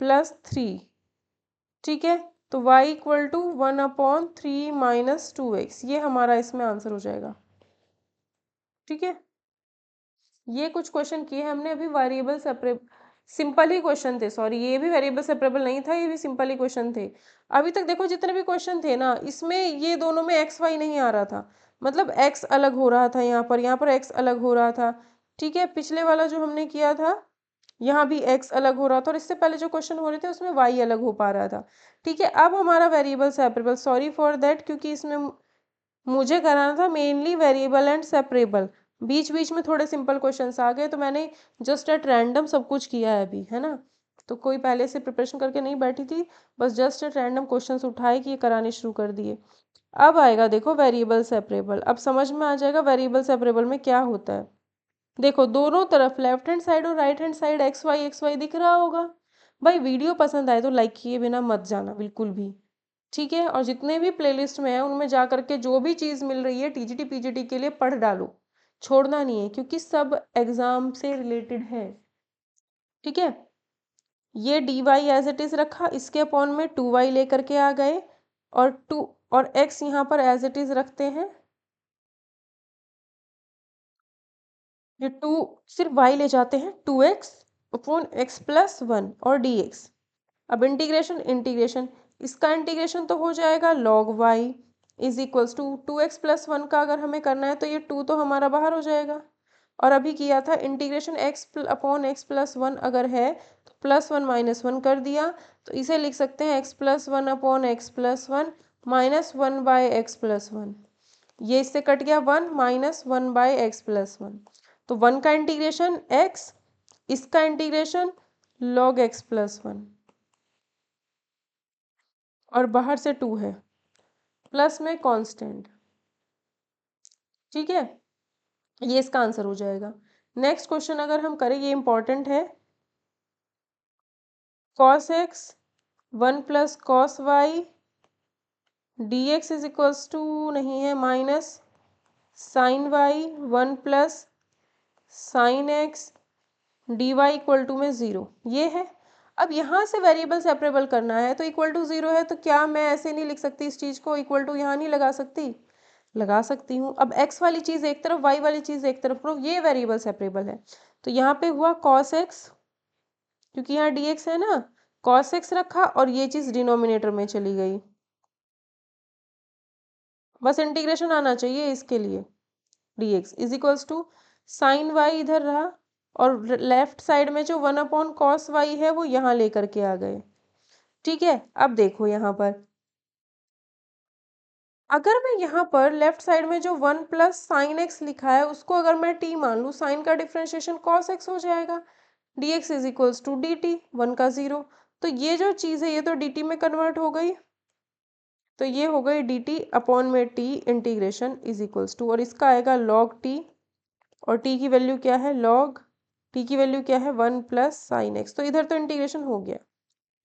+ 3। ठीक है, तो y इक्वल टू 1/3 - 2x, ये हमारा इसमें आंसर हो जाएगा। ठीक है, ये कुछ क्वेश्चन किए हमने अभी, वेरिएबल सेपरेबल, सिंपल ही क्वेश्चन थे, सॉरी ये भी वेरिएबल सेपरेबल नहीं था, ये भी सिंपल ही क्वेश्चन थे। अभी तक देखो जितने भी क्वेश्चन थे ना, इसमें ये दोनों में एक्स वाई नहीं आ रहा था, मतलब एक्स अलग हो रहा था यहाँ पर एक्स अलग हो रहा था। ठीक है, पिछले वाला जो हमने किया था यहाँ भी x अलग हो रहा था, और इससे पहले जो क्वेश्चन हो रहे थे उसमें y अलग हो पा रहा था। ठीक है, अब हमारा variable separable, sorry for that, क्योंकि इसमें मुझे कराना था मेनली वेरिएबल एंड सेपरेबल, बीच बीच में थोड़े सिंपल क्वेश्चंस आ गए, तो मैंने जस्ट एट रैंडम सब कुछ किया है अभी, है ना। तो कोई पहले से प्रिपरेशन करके नहीं बैठी थी, बस जस्ट एट रैंडम क्वेश्चंस उठाए कि ये कराने शुरू कर दिए। अब आएगा देखो वेरिएबल सेपरेबल, अब समझ में आ जाएगा वेरिएबल सेपरेबल में क्या होता है। देखो दोनों तरफ लेफ्ट हैंड साइड और right hand side x y दिख रहा होगा। भाई वीडियो पसंद आए तो लाइक किए बिना मत जाना बिल्कुल भी। ठीक है, और जितने भी प्लेलिस्ट में है उनमें जा करके जो भी चीज़ मिल रही है टीजीटी पीजीटी के लिए पढ़ डालो, छोड़ना नहीं है, क्योंकि सब एग्जाम से रिलेटेड है। ठीक है, ये d y as it is रखा, इसके अपॉन में 2y लेकर के आ गए, और 2 और x यहाँ पर एज इट इज़ रखते हैं। ये 2 सिर्फ y ले जाते हैं, 2x अपॉन x + 1 और dx। अब इंटीग्रेशन इंटीग्रेशन, इसका इंटीग्रेशन तो हो जाएगा log y is equals to 2x + 1 का अगर हमें करना है तो ये 2 तो हमारा बाहर हो जाएगा। और अभी किया था इंटीग्रेशन x अपॉन x + 1 अगर है तो +1 - 1 कर दिया, तो इसे लिख सकते हैं x + 1 अपॉन x + 1 -1/x + 1। ये इससे कट गया 1 -1/x + 1। तो 1 का इंटीग्रेशन x, इसका इंटीग्रेशन log x + 1, और बाहर से 2 है, प्लस में कांस्टेंट। ठीक है, ये इसका आंसर हो जाएगा। नेक्स्ट क्वेश्चन अगर हम करें, ये इंपॉर्टेंट है, cos x 1 + cos y dx is equals to नहीं है minus sin y 1 + sin x dy equal to में 0, ये है। अब यहाँ से वेरिएबल सेपरेबल करना है तो इक्वल टू 0 है, तो क्या मैं ऐसे नहीं लिख सकती इस चीज़ को, इक्वल टू यहाँ नहीं लगा सकती, लगा सकती हूँ। अब x वाली चीज़ एक तरफ, y वाली चीज़ एक तरफ, प्रूफ ये वेरिएबल सेपरेबल है। तो यहाँ पे हुआ cos x, क्योंकि यहाँ dx है ना, cos x रखा और ये चीज़ डिनोमिनेटर में चली गई, बस इंटीग्रेशन आना चाहिए इसके लिए। dx is equals to sine y इधर रहा, और लेफ्ट साइड में जो 1/cos y है वो यहाँ लेकर के आ गए। ठीक है, अब देखो यहाँ पर अगर मैं यहाँ पर लेफ्ट साइड में जो 1 प्लस साइन एक्स लिखा है उसको अगर मैं टी मान लूँ, साइन का डिफ्रेंशिएशन कॉस एक्स हो जाएगा, d x is equals to d t, 1 का 0। तो ये जो चीज़ है ये तो डी टी में कन्वर्ट हो गई, तो ये हो गई डी टी अपॉन में t integration is equals to, और इसका आएगा लॉग टी, और टी की वैल्यू क्या है, लॉग टी की वैल्यू क्या है 1 प्लस साइन एक्स। तो इधर तो इंटीग्रेशन हो गया।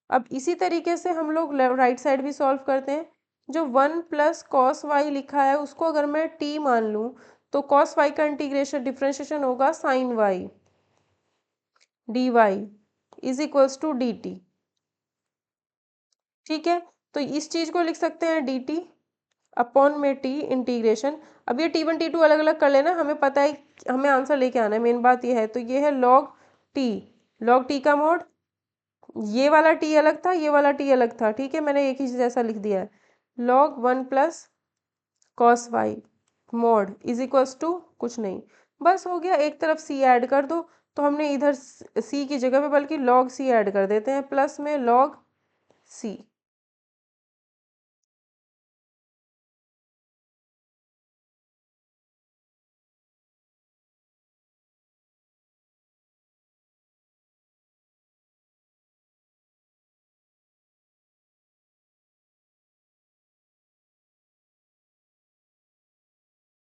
अब इसी तरीके से हम लोग राइट साइड भी सॉल्व करते हैं। जो 1 प्लस कॉस वाई लिखा है उसको अगर मैं टी मान लूँ तो कॉस वाई का इंटीग्रेशन डिफ्रेंशिएशन होगा sine y d y is equals to d t. ठीक है, तो इस चीज़ को लिख सकते हैं डी टी अपॉन में टी इंटीग्रेशन। अब ये टी वन टी टू अलग अलग कर लेना, हमें पता है हमें आंसर लेके आना है, मेन बात ये है। तो ये है टी, लॉग टी का मोड, ये वाला टी अलग था, ये वाला टी अलग था, ठीक है, मैंने एक ही चीज़ ऐसा लिख दिया है, log 1 plus cos y mod is equals to कुछ नहीं, बस हो गया। एक तरफ सी ऐड कर दो, तो हमने इधर सी की जगह पे बल्कि लॉग सी ऐड कर देते हैं, प्लस में लॉग सी।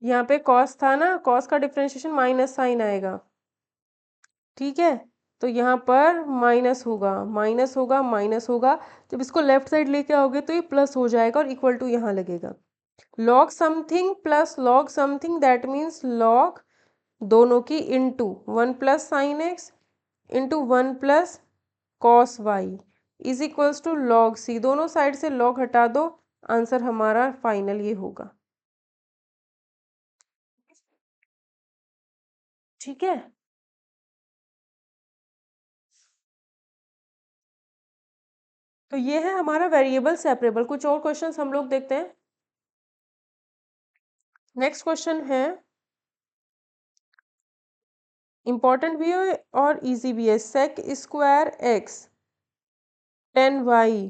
यहाँ पे कॉस था ना, कॉस का डिफ्रेंशिएशन माइनस साइन आएगा, ठीक है, तो यहाँ पर माइनस होगा, माइनस होगा, माइनस होगा, जब इसको लेफ्ट साइड लेके आओगे तो ये प्लस हो जाएगा और इक्वल टू यहाँ लगेगा। Log something plus log something that means log दोनों की into 1 plus sine x into 1 plus cos y is equals to log C. दोनों साइड से लॉग हटा दो, आंसर हमारा फाइनल ये होगा। ठीक है, तो ये है हमारा वेरिएबल सेपरेबल। कुछ और क्वेश्चंस हम लोग देखते हैं। नेक्स्ट क्वेश्चन है, इंपॉर्टेंट भी है और इजी भी है। Sec square x 10 y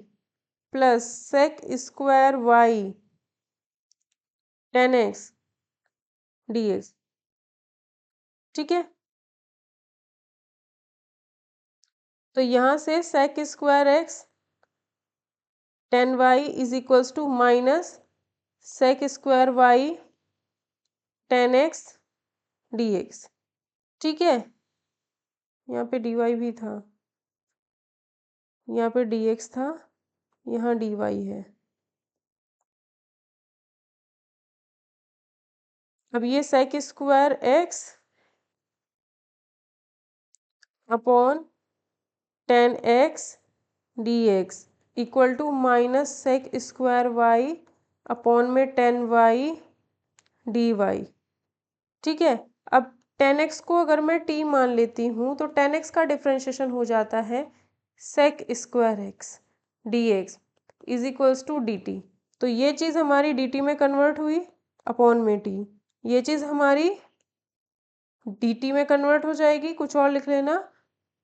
plus sec square y 10 x d x. ठीक है, तो यहाँ से sec square x 10 y is equals to minus sec square y 10 x d x. ठीक है, यहाँ पे डी वाई भी था, यहाँ पे डी एक्स था, यहाँ डी वाई है। अब ये sec square x upon 10 x d x equal to minus sec square y upon में 10 वाई डी वाई। ठीक है, अब 10 एक्स को अगर मैं टी मान लेती हूँ तो 10 एक्स का डिफ्रेंशिएशन हो जाता है sec square x d x is equals to d t. तो ये चीज़ हमारी डी टी में कन्वर्ट हुई अपॉन में टी, ये चीज़ हमारी डी टी में कन्वर्ट हो जाएगी, कुछ और लिख लेना,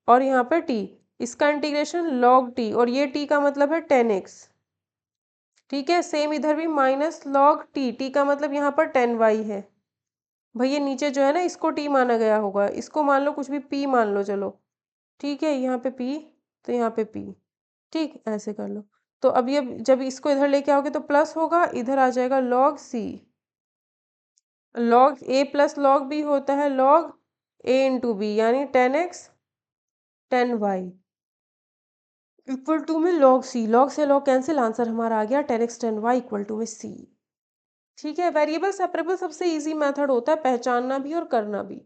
और यहाँ पे टी, इसका इंटीग्रेशन लॉग टी, और ये टी का मतलब है 10 एक्स। ठीक है, सेम इधर भी माइनस लॉग टी, टी का मतलब यहाँ पर 10 वाई है। भैया नीचे जो है ना इसको टी माना गया होगा, इसको मान लो कुछ भी पी मान लो, चलो ठीक है, यहाँ पे पी तो यहाँ पे पी, ठीक ऐसे कर लो। तो अब ये जब इसको इधर लेके आओगे तो प्लस होगा, इधर आ जाएगा लॉग सी। लॉग ए प्लस लॉग बी होता है लॉग ए इंटू बी, यानी 10 एक्स 10 वाई इक्वल टू में लॉग सी, लॉग से लॉग कैंसिल, आंसर हमारा आ गया 10 एक्स 10 वाई इक्वल टू में सी। ठीक है, वेरिएबल सेपरेबल सबसे इजी मेथड होता है पहचानना भी और करना भी।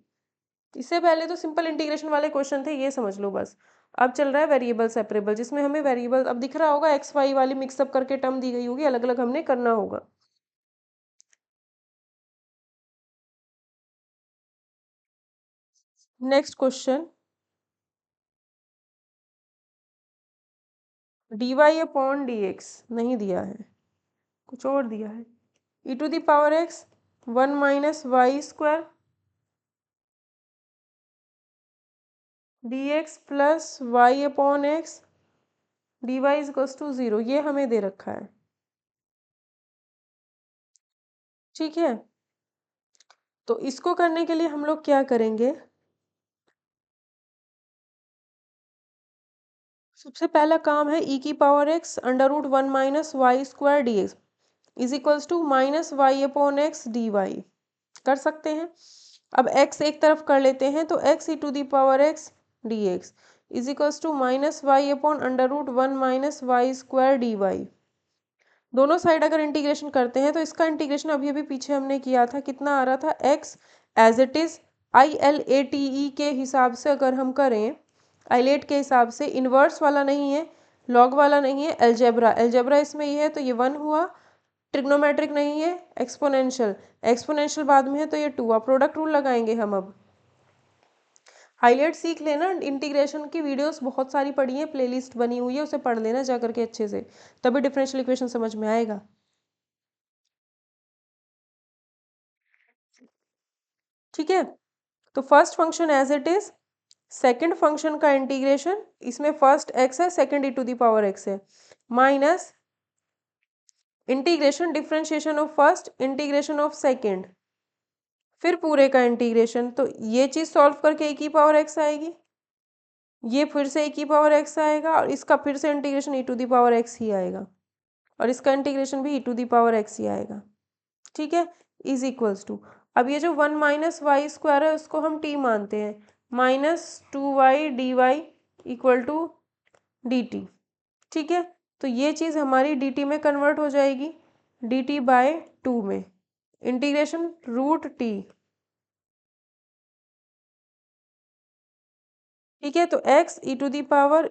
इससे पहले तो सिंपल इंटीग्रेशन वाले क्वेश्चन थे, ये समझ लो बस। अब चल रहा है वेरिएबल सेपरेबल, जिसमें हमें वेरिएबल अब दिख रहा होगा एक्स वाई वाली मिक्सअप करके टर्म दी गई होगी, अलग अलग हमने करना होगा। Next question, d y upon d x नहीं दिया है, कुछ और दिया है, e to the power x 1 minus y square d x plus y upon x d y is to 0, ये हमें दे रखा है। ठीक है। तो इसको करने के लिए हम लोग क्या करेंगे, सबसे पहला काम है ई की power x under root 1 minus y square d x is equals to minus y upon x d y. कर सकते हैं। अब x एक तरफ कर लेते हैं तो x e to the power x D x is equals to minus y upon under root 1 minus y square d y. दोनों साइड अगर इंटीग्रेशन करते हैं तो इसका इंटीग्रेशन अभी अभी पीछे हमने किया था, कितना आ रहा था, x as it is I L A T E के हिसाब से अगर हम करें, आइलेट के हिसाब से, इन्वर्स वाला नहीं है, लॉग वाला नहीं है, एलजेब्रा, एलजेब्रा इसमें ये है तो ये 1 हुआ, ट्रिग्नोमेट्रिक नहीं है, एक्सपोनेंशियल, एक्सपोनेंशियल बाद में है तो ये 2 हुआ। प्रोडक्ट रूल लगाएंगे हम अब। हाईलाइट सीख लेना, इंटीग्रेशन की वीडियोस बहुत सारी पड़ी हैं, प्लेलिस्ट बनी हुई है, उसे पढ़ लेना जा करके अच्छे से, तभी डिफरेंशियल इक्वेशन समझ में आएगा। ठीक है। तो first function as it is, second function का इंटीग्रेशन, इसमें फर्स्ट एक्स है, second e to the power x है, minus integration differentiation of first, integration of second, फिर पूरे का इंटीग्रेशन। तो ये चीज़ सॉल्व करके e की पावर एक्स आएगी, ये फिर से e की पावर एक्स आएगा, और इसका फिर से integration e to the power x ही आएगा, और इसका इंटीग्रेशन भी e to the power x ही आएगा। ठीक है। इज इक्वल्स टू, अब ये जो 1 माइनस वाई स्क्वायर है उसको हम t मानते हैं, minus 2y d y equal to d t. ठीक है। तो ये चीज़ हमारी डी टी में कन्वर्ट हो जाएगी, डी टी बाय 2 में, इंटीग्रेशन रूट टी। ठीक है। तो x e to the power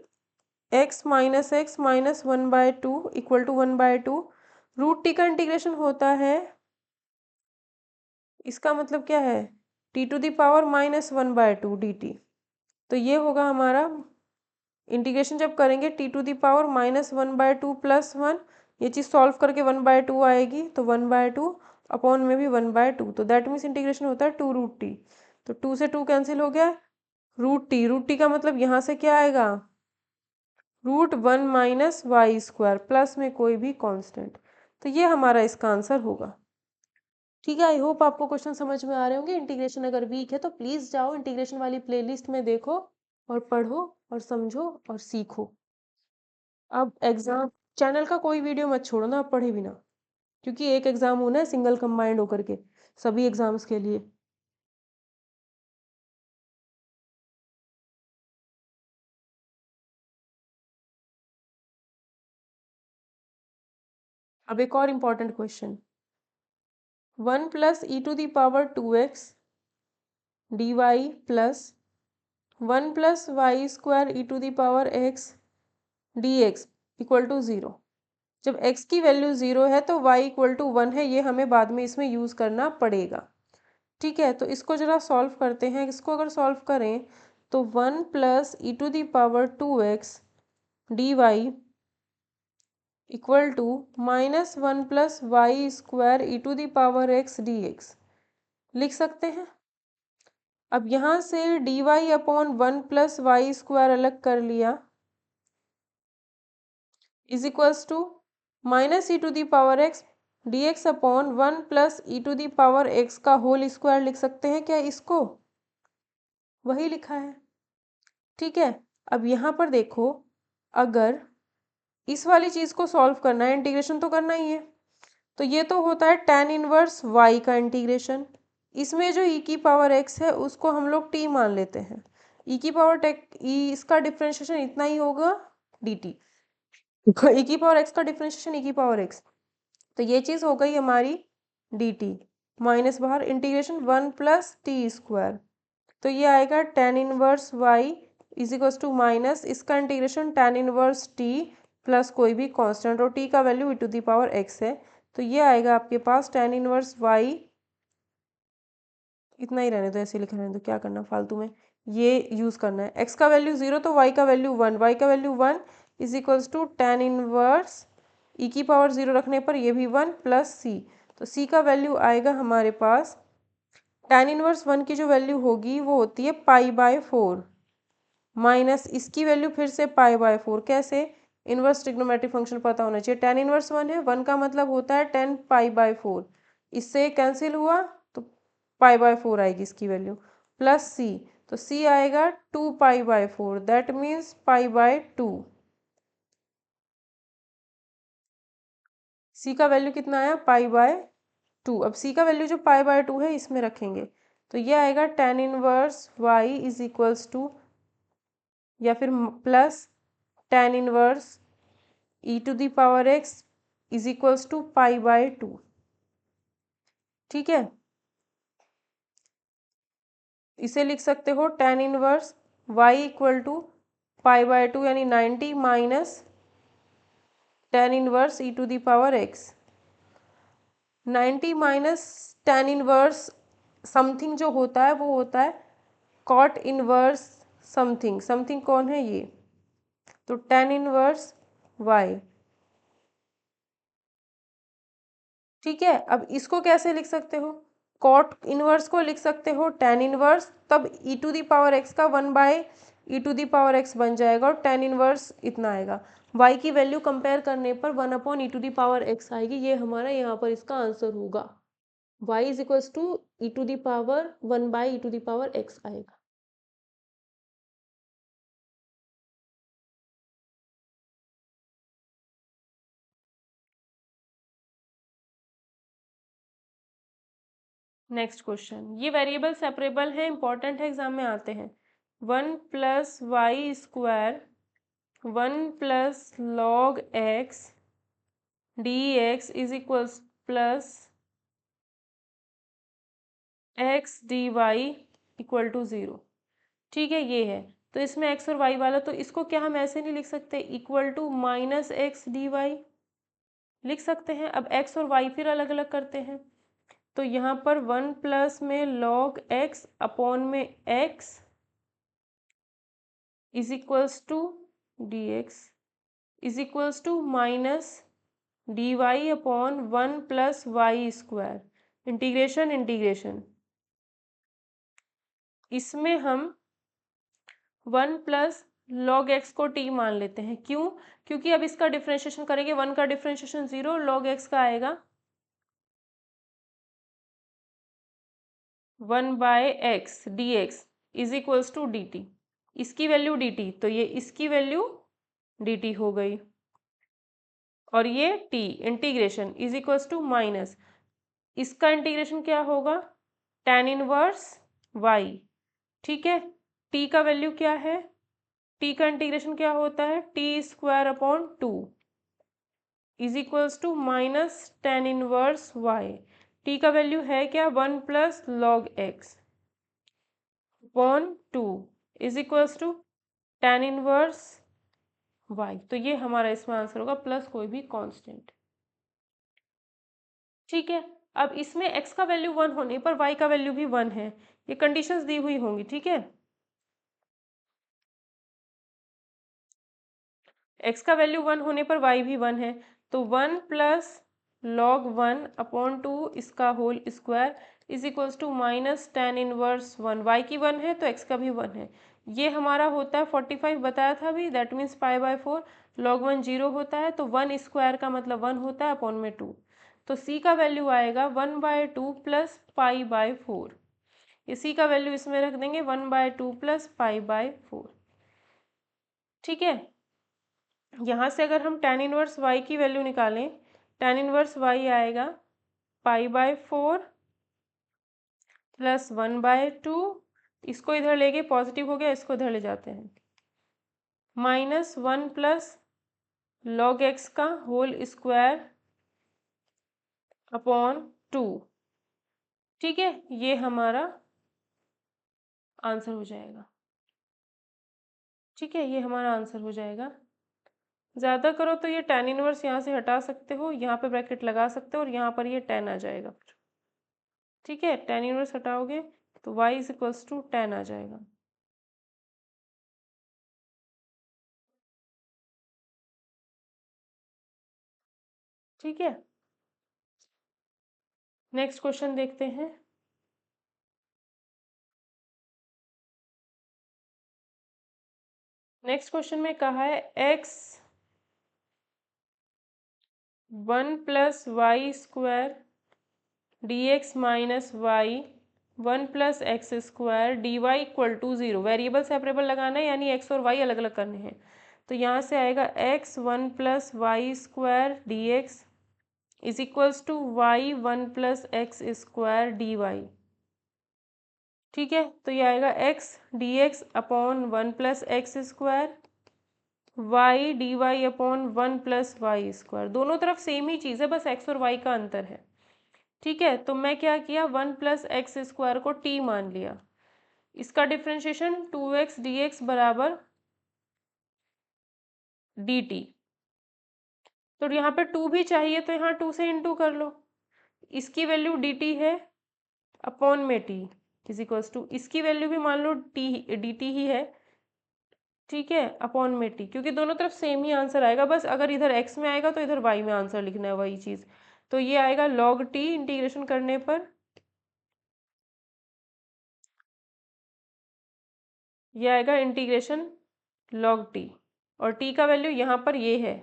x minus 1/2 equal to 1/2, root t का इंटीग्रेशन होता है, इसका मतलब क्या है, t to the power -1/2 d t. तो ये होगा हमारा इंटीग्रेशन, जब करेंगे t to the power -1/2 plus 1, ये चीज़ सॉल्व करके 1/2 आएगी, तो 1/2 अपॉन में भी 1/2, तो दैट मीन्स इंटीग्रेशन होता है 2 रूट टी। तो 2 से 2 कैंसिल हो गया, रूट टी, रूट टी का मतलब यहाँ से क्या आएगा, root 1 minus y square plus में कोई भी कांस्टेंट। तो ये हमारा इसका आंसर होगा। ठीक है। आई होप आपको क्वेश्चन समझ में आ रहे होंगे। इंटीग्रेशन अगर वीक है तो प्लीज़ जाओ इंटीग्रेशन वाली प्लेलिस्ट में देखो और पढ़ो और समझो और सीखो। अब एग्ज़ाम, चैनल का कोई वीडियो मत छोड़ो ना, आप पढ़े बिना, क्योंकि एक एग्ज़ाम होना है सिंगल कंबाइंड होकर के सभी एग्ज़ाम्स के लिए। अब एक और important question, 1 plus e to the power 2x d y plus 1 plus y square e to the power x D x equal to 0। जब x की वैल्यू 0 है तो y इक्वल टू 1 है, ये हमें बाद में इसमें यूज़ करना पड़ेगा। ठीक है। तो इसको जरा सॉल्व करते हैं। इसको अगर सॉल्व करें तो 1 plus e to the power 2x d y equal to -1 plus y square e to the power x D x लिख सकते हैं। अब यहाँ से d y upon 1 plus y square अलग कर लिया, is equals to minus e to the power x d x upon 1 plus e to the power x का होल स्क्वायर लिख सकते हैं क्या इसको, वही लिखा है। ठीक है। अब यहाँ पर देखो, अगर इस वाली चीज़ को सॉल्व करना है, इंटीग्रेशन तो करना ही है, तो ये तो होता है tan इनवर्स y का इंटीग्रेशन। इसमें जो e की पावर x है उसको हम लोग t मान लेते हैं, e की पावर टेक e, इसका डिफ्रेंशिएशन इतना ही होगा dt, e की पावर x का डिफ्रेंशिएशन e की पावर x, तो ये चीज़ हो गई हमारी dt, माइनस बाहर, इंटीग्रेशन 1 प्लस टी स्क्वायर, तो ये आएगा tan inverse y is equals to minus इसका integration tan inverse t plus कोई भी कांस्टेंट, और t का value e to the power x है, तो ये आएगा आपके पास tan इनवर्स y, इतना ही रहने दो, ऐसे लिख रहने दो, क्या करना फालतू में, ये यूज़ करना है। x का वैल्यू 0 तो y का वैल्यू 1, y का value 1 is equals to tan inverse e की पावर 0 रखने पर ये भी 1 प्लस c, तो c का वैल्यू आएगा हमारे पास, tan इनवर्स 1 की जो वैल्यू होगी वो होती है π/4, माइनस इसकी वैल्यू फिर से π/4, कैसे, इनवर्स ट्रिग्नोमेट्रिक फंक्शन पता होना चाहिए, tan इनवर्स 1 है, 1 का मतलब होता है 10 π/4, इससे कैंसिल हुआ तो π/4 आएगी इसकी वैल्यू, प्लस c, तो c आएगा 2π/4, दैट मीन्स π/2। c का वैल्यू कितना आया, π/2। अब c का वैल्यू जो π/2 है इसमें रखेंगे तो ये आएगा tan inverse y is equals to, या फिर plus tan inverse e⁻x is equals to π/2। ठीक है, इसे लिख सकते हो tan inverse y equal to π/2 यानी 90 minus tan inverse e⁻x। 90 minus tan inverse something जो होता है वो होता है cot इनवर्स समथिंग। समथिंग कौन है, ये, तो tan इनवर्स y। ठीक है, अब इसको कैसे लिख सकते हो, कॉट इनवर्स को लिख सकते हो tan इनवर्स, तब e⁻x का 1/e⁻x बन जाएगा और tan इनवर्स इतना आएगा। y की वैल्यू कंपेयर करने पर 1/e⁻x आएगी, ये हमारा यहाँ पर इसका आंसर होगा। y is equals to e⁻1/e⁻x आएगा। नेक्स्ट क्वेश्चन, ये वेरिएबल सेपरेबल है, इंपॉर्टेंट है, एग्जाम में आते हैं। 1+y² 1+log x dx is equals plus x dy equal to 0। ठीक है, ये है, तो इसमें x और y वाला, तो इसको क्या हम ऐसे नहीं लिख सकते, equal to minus x d y लिख सकते हैं। अब x और y फिर अलग अलग करते हैं, तो यहाँ पर 1 प्लस में log x अपॉन में x is equals to d x is equals to minus d y upon 1+y²। Integration integration, इसमें हम 1+log x को t मान लेते हैं। क्यों, क्योंकि अब इसका डिफ्रेंशिएशन करेंगे, 1 का डिफ्रेंशिएशन 0, log x का आएगा 1/x dx is equals to dt। इसकी वैल्यू dt, तो ये इसकी वैल्यू dt हो गई, और ये t integration is equals to minus, इसका इंटीग्रेशन क्या होगा, tan इनवर्स y। ठीक है, t का वैल्यू क्या है, t का इंटीग्रेशन क्या होता है, t² is equals to minus tan inverse y। t का वैल्यू है क्या, 1+log x अपॉन 2 is equals to tan inverse y। तो ये हमारा इसमें आंसर होगा, प्लस कोई भी कांस्टेंट। ठीक है, अब इसमें x का वैल्यू 1 होने पर y का वैल्यू भी 1 है, ये कंडीशंस दी हुई होंगी। ठीक है, x का वैल्यू 1 होने पर y भी 1 है, तो 1+log 1 अपॉन 2 इसका whole square is equals to minus tan inverse 1। y की 1 है तो x का भी 1 है, ये हमारा होता है 45 बताया था अभी, दैट मीन्स π/4। log 1 0 होता है, तो 1 स्क्वायर का मतलब 1 होता है अपॉन में 2, तो c का वैल्यू आएगा 1/2 प्लस π/4। ये c का वैल्यू इसमें रख देंगे 1/2 प्लस π/4। ठीक है, यहाँ से अगर हम tan इनवर्स y की वैल्यू निकालें, tan इनवर्स y आएगा π/4 प्लस 1/2, इसको इधर ले गए पॉजिटिव हो गया, इसको इधर ले जाते हैं, माइनस 1+log x का होल स्क्वायर अपॉन 2। ठीक है, ये हमारा आंसर हो जाएगा। ठीक है, ये हमारा आंसर हो जाएगा। ज़्यादा करो तो ये tan इनवर्स यहाँ से हटा सकते हो, यहाँ पे ब्रैकेट लगा सकते हो, और यहाँ पर ये tan आ जाएगा फिर। ठीक है, tan इनवर्स हटाओगे तो y is equals to tan आ जाएगा। ठीक है, नेक्स्ट क्वेश्चन देखते हैं। नेक्स्ट क्वेश्चन में कहा है x 1+y² dx minus y 1 + x² dy equal to 0। Variable separable लगाना है, यानी x और y अलग अलग करने हैं। तो यहाँ से आएगा x 1 + y² dx is equals to y 1 + x² dy। ठीक है, तो ये आएगा x dx upon 1 + x², y dy upon 1 + y²। दोनों तरफ सेम ही चीज़ है, बस x और y का अंतर है। ठीक है, तो मैं क्या किया, 1 + x² को t मान लिया। इसका डिफ्रेंशिएशन 2x dx बराबर dt। तो यहाँ पे 2 भी चाहिए, तो यहाँ 2 से इंटू कर लो। इसकी वैल्यू dt है अपॉन में t इज इक्वल्स टू, इसकी वैल्यू भी मान लो t dt ही है। ठीक है, अपॉन में t, क्योंकि दोनों तरफ सेम ही आंसर आएगा, बस अगर इधर x में आएगा तो इधर y में आंसर लिखना है, वही चीज़। तो ये आएगा log t इंटीग्रेशन करने पर, ये आएगा इंटीग्रेशन log t, और t का वैल्यू यहाँ पर ये है,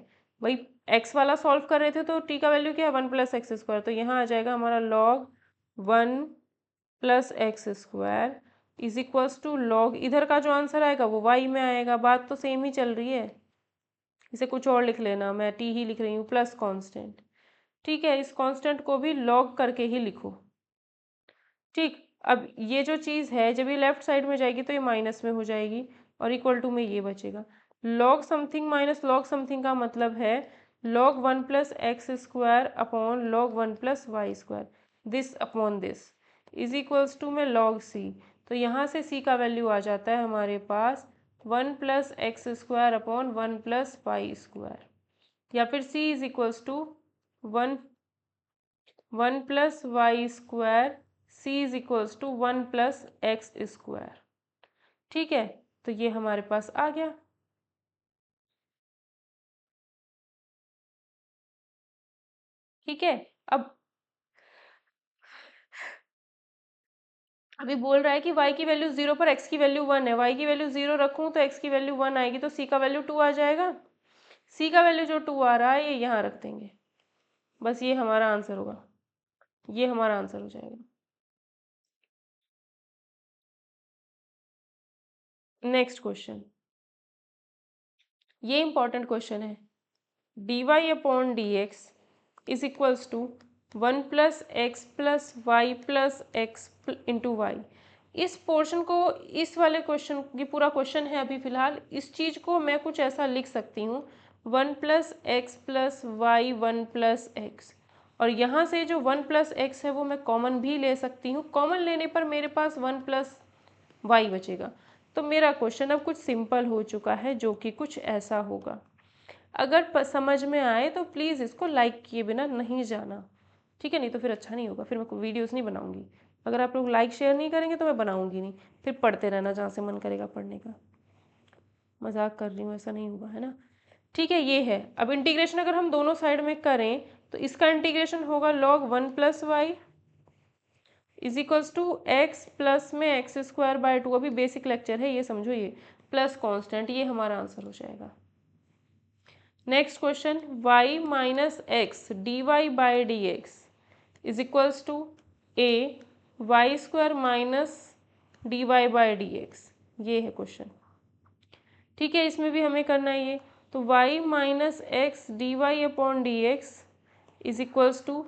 वही x वाला सॉल्व कर रहे थे तो t का वैल्यू क्या है 1 + x², तो यहाँ आ जाएगा हमारा log 1 + x² is equals to log, इधर का जो आंसर आएगा वो y में आएगा। बात तो सेम ही चल रही है, इसे कुछ और लिख लेना, मैं t ही लिख रही हूँ प्लस कांस्टेंट। ठीक है, इस कांस्टेंट को भी log करके ही लिखो। ठीक, अब ये जो चीज़ है जब ये लेफ्ट साइड में जाएगी तो ये माइनस में हो जाएगी और इक्वल टू में ये बचेगा। log something minus log something का मतलब है log 1 + x² upon log 1 + y², this upon this is equals to में log c। तो यहाँ से c का वैल्यू आ जाता है हमारे पास 1 + x² अपॉन 1 + y², या फिर c is equals to 1 + y², c is equals to 1 + x²। ठीक है, तो ये हमारे पास आ गया। ठीक है, अब अभी बोल रहा है कि y की वैल्यू 0 पर x की वैल्यू 1 है, y की वैल्यू 0 रखूँ तो x की वैल्यू 1 आएगी, तो c का वैल्यू 2 आ जाएगा। c का वैल्यू जो 2 आ रहा है ये यहाँ रख देंगे, बस ये हमारा आंसर होगा, ये हमारा आंसर हो जाएगा। नेक्स्ट क्वेश्चन, ये इंपॉर्टेंट क्वेश्चन है। dy upon dx is equals to 1 + x + y + x into y. इस पोर्शन को, इस वाले क्वेश्चन, ये पूरा क्वेश्चन है अभी फिलहाल, इस चीज़ को मैं कुछ ऐसा लिख सकती हूँ 1 + x + y 1 + x, और यहाँ से जो 1 + x है वो मैं कॉमन भी ले सकती हूँ। कॉमन लेने पर मेरे पास 1 + y बचेगा। तो मेरा क्वेश्चन अब कुछ सिंपल हो चुका है, जो कि कुछ ऐसा होगा। अगर समझ में आए तो प्लीज़ इसको लाइक किए बिना नहीं जाना, ठीक है, नहीं तो फिर अच्छा नहीं होगा, फिर मैं वीडियोस नहीं बनाऊंगी। अगर आप लोग लाइक शेयर नहीं करेंगे तो मैं बनाऊंगी नहीं, फिर पढ़ते रहना जहाँ से मन करेगा पढ़ने का। मजाक कर रही हूँ, ऐसा नहीं होगा, है ना। ठीक है, ये है। अब इंटीग्रेशन अगर हम दोनों साइड में करें तो इसका इंटीग्रेशन होगा log 1 + y is equals to x plus में x²/2। अभी बेसिक लेक्चर है, ये समझो, ये प्लस कॉन्स्टेंट, ये हमारा आंसर हो जाएगा। Next question, y minus x d y by d x is equals to a² minus d y by d x, ये है क्वेश्चन। ठीक है, इसमें भी हमें करना है ये। तो y minus x d y upon d x is equals to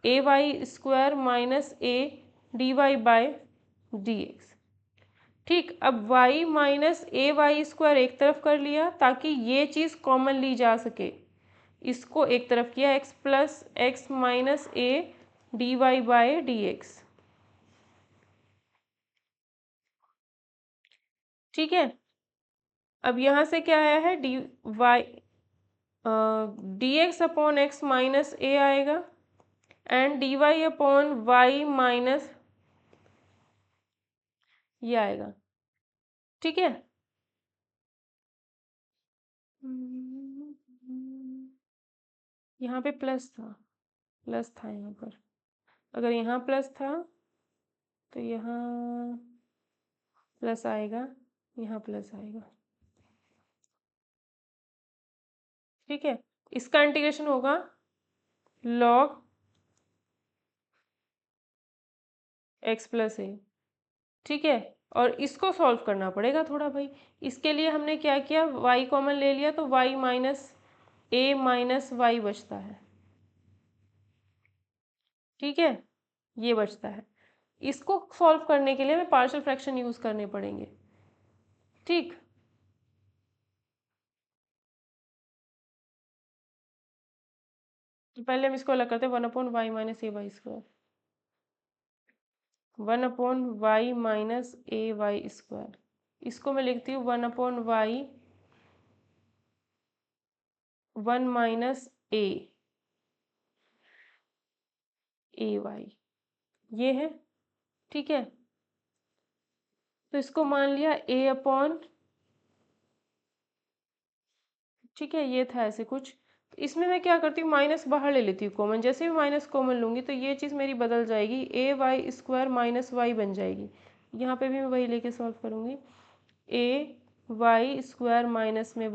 a² minus a d y by d x. ठीक, अब y माइनस a² एक तरफ कर लिया ताकि ये चीज़ कॉमन ली जा सके, इसको एक तरफ किया, x plus x minus a d y by d x. ठीक है, अब यहाँ से क्या आया है, d y d x upon x minus a आएगा, and d y upon y minus ये आएगा। ठीक है, यहाँ पे प्लस था, प्लस था यहाँ पर, अगर यहाँ प्लस था तो यहाँ प्लस आएगा, यहाँ प्लस आएगा। ठीक है, इसका इंटीग्रेशन होगा log एक्स प्लस ए, ठीक है। और इसको सॉल्व करना पड़ेगा थोड़ा भाई। इसके लिए हमने क्या किया, y कॉमन ले लिया तो y माइनस ए माइनस वाई बचता है, ठीक है, ये बचता है। इसको सॉल्व करने के लिए हमें पार्शियल फ्रैक्शन यूज करने पड़ेंगे, ठीक। तो पहले हम इसको अलग करते हैं, 1/y - a y², 1/y - a y²। इसको मैं लिखती हूँ 1/y 1 - a ay, ये है, ठीक है। तो इसको मान लिया a/, ठीक है, ये था ऐसे कुछ। तो इसमें मैं क्या करती हूँ, माइनस बाहर ले लेती हूँ कॉमन। जैसे भी माइनस कॉमन लूँगी तो ये चीज़ मेरी बदल जाएगी, ay² माइनस वाई बन जाएगी। यहाँ पे भी मैं वही लेके सॉल्व करूँगी, ay² माइनस में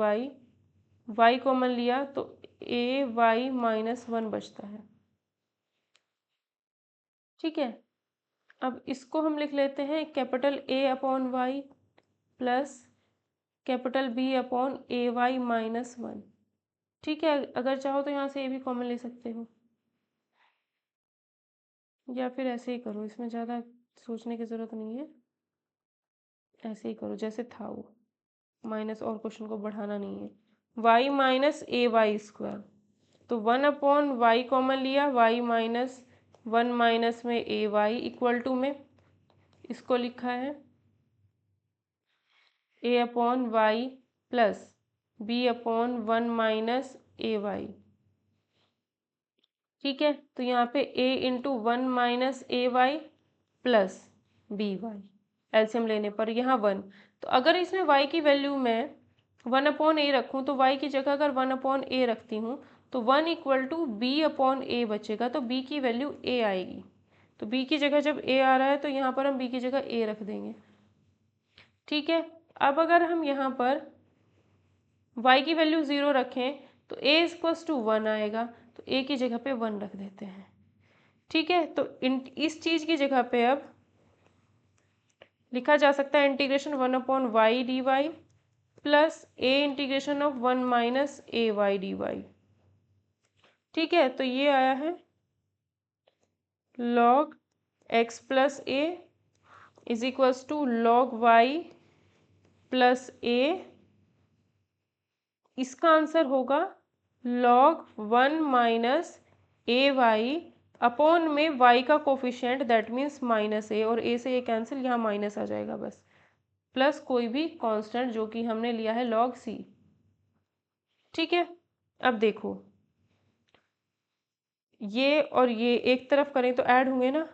y कॉमन लिया तो ay-1 बचता है, ठीक है। अब इसको हम लिख लेते हैं capital A/y plus capital B/ay-1, ठीक है। अगर चाहो तो यहाँ से ये भी कॉमन ले सकते हो, या फिर ऐसे ही करो, इसमें ज़्यादा सोचने की ज़रूरत नहीं है, ऐसे ही करो जैसे था वो, माइनस और क्वेश्चन को बढ़ाना नहीं है। y माइनस ay², तो 1/y कॉमन लिया, y-1 माइनस में ay इक्वल टू में इसको लिखा है a/y plus b/1 minus ay, ठीक है। तो यहाँ पे a/1 minus ay plus by, LCM लेने पर यहाँ 1। तो अगर इसमें y की वैल्यू मैं 1/a रखूँ तो y की जगह अगर 1/a रखती हूँ तो 1 इक्वल टू b/a बचेगा, तो b की वैल्यू a आएगी। तो b की जगह जब a आ रहा है तो यहाँ पर हम b की जगह a रख देंगे, ठीक है। अब अगर हम यहाँ पर y की वैल्यू 0 रखें तो a इक्वल्स टू 1 आएगा, तो a की जगह पे 1 रख देते हैं, ठीक है। तो इस चीज़ की जगह पे अब लिखा जा सकता है integration 1/y dy plus a integration of 1 minus ay dy, ठीक है। तो ये आया है log x plus a is equals to log y plus a। इसका आंसर होगा log 1 माइनस ay अपॉन में y का coefficient that means minus a, और a से a कैंसिल, यहाँ माइनस आ जाएगा बस, प्लस कोई भी कांस्टेंट जो कि हमने लिया है log c, ठीक है। अब देखो ये और ये एक तरफ करें तो ऐड होंगे ना,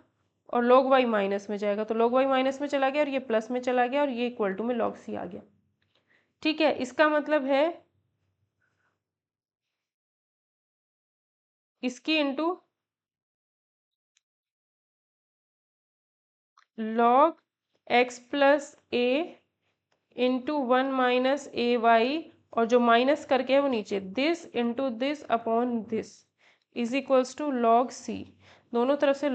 और log y माइनस में जाएगा तो log y माइनस में चला गया और ये प्लस में चला गया और ये इक्वल टू में log c आ गया, ठीक है। इसका मतलब है इसकी into log x plus a into 1 minus a y, और जो माइनस करके है वो नीचे, this into this upon this is equals to log c। दोनों तरफ से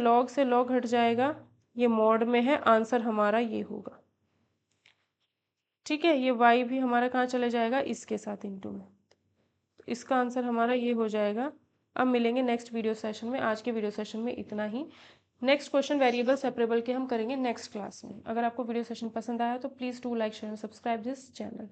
log हट जाएगा, ये मॉड में है, आंसर हमारा ये होगा, ठीक है। ये y भी हमारा कहाँ चले जाएगा, इसके साथ इंटू में, तो इसका आंसर हमारा ये हो जाएगा। अब मिलेंगे नेक्स्ट वीडियो सेशन में, आज के वीडियो सेशन में इतना ही। नेक्स्ट क्वेश्चन वेरिएबल सेपरेबल के हम करेंगे नेक्स्ट क्लास में। अगर आपको वीडियो सेशन पसंद आया तो please do like share and subscribe this channel.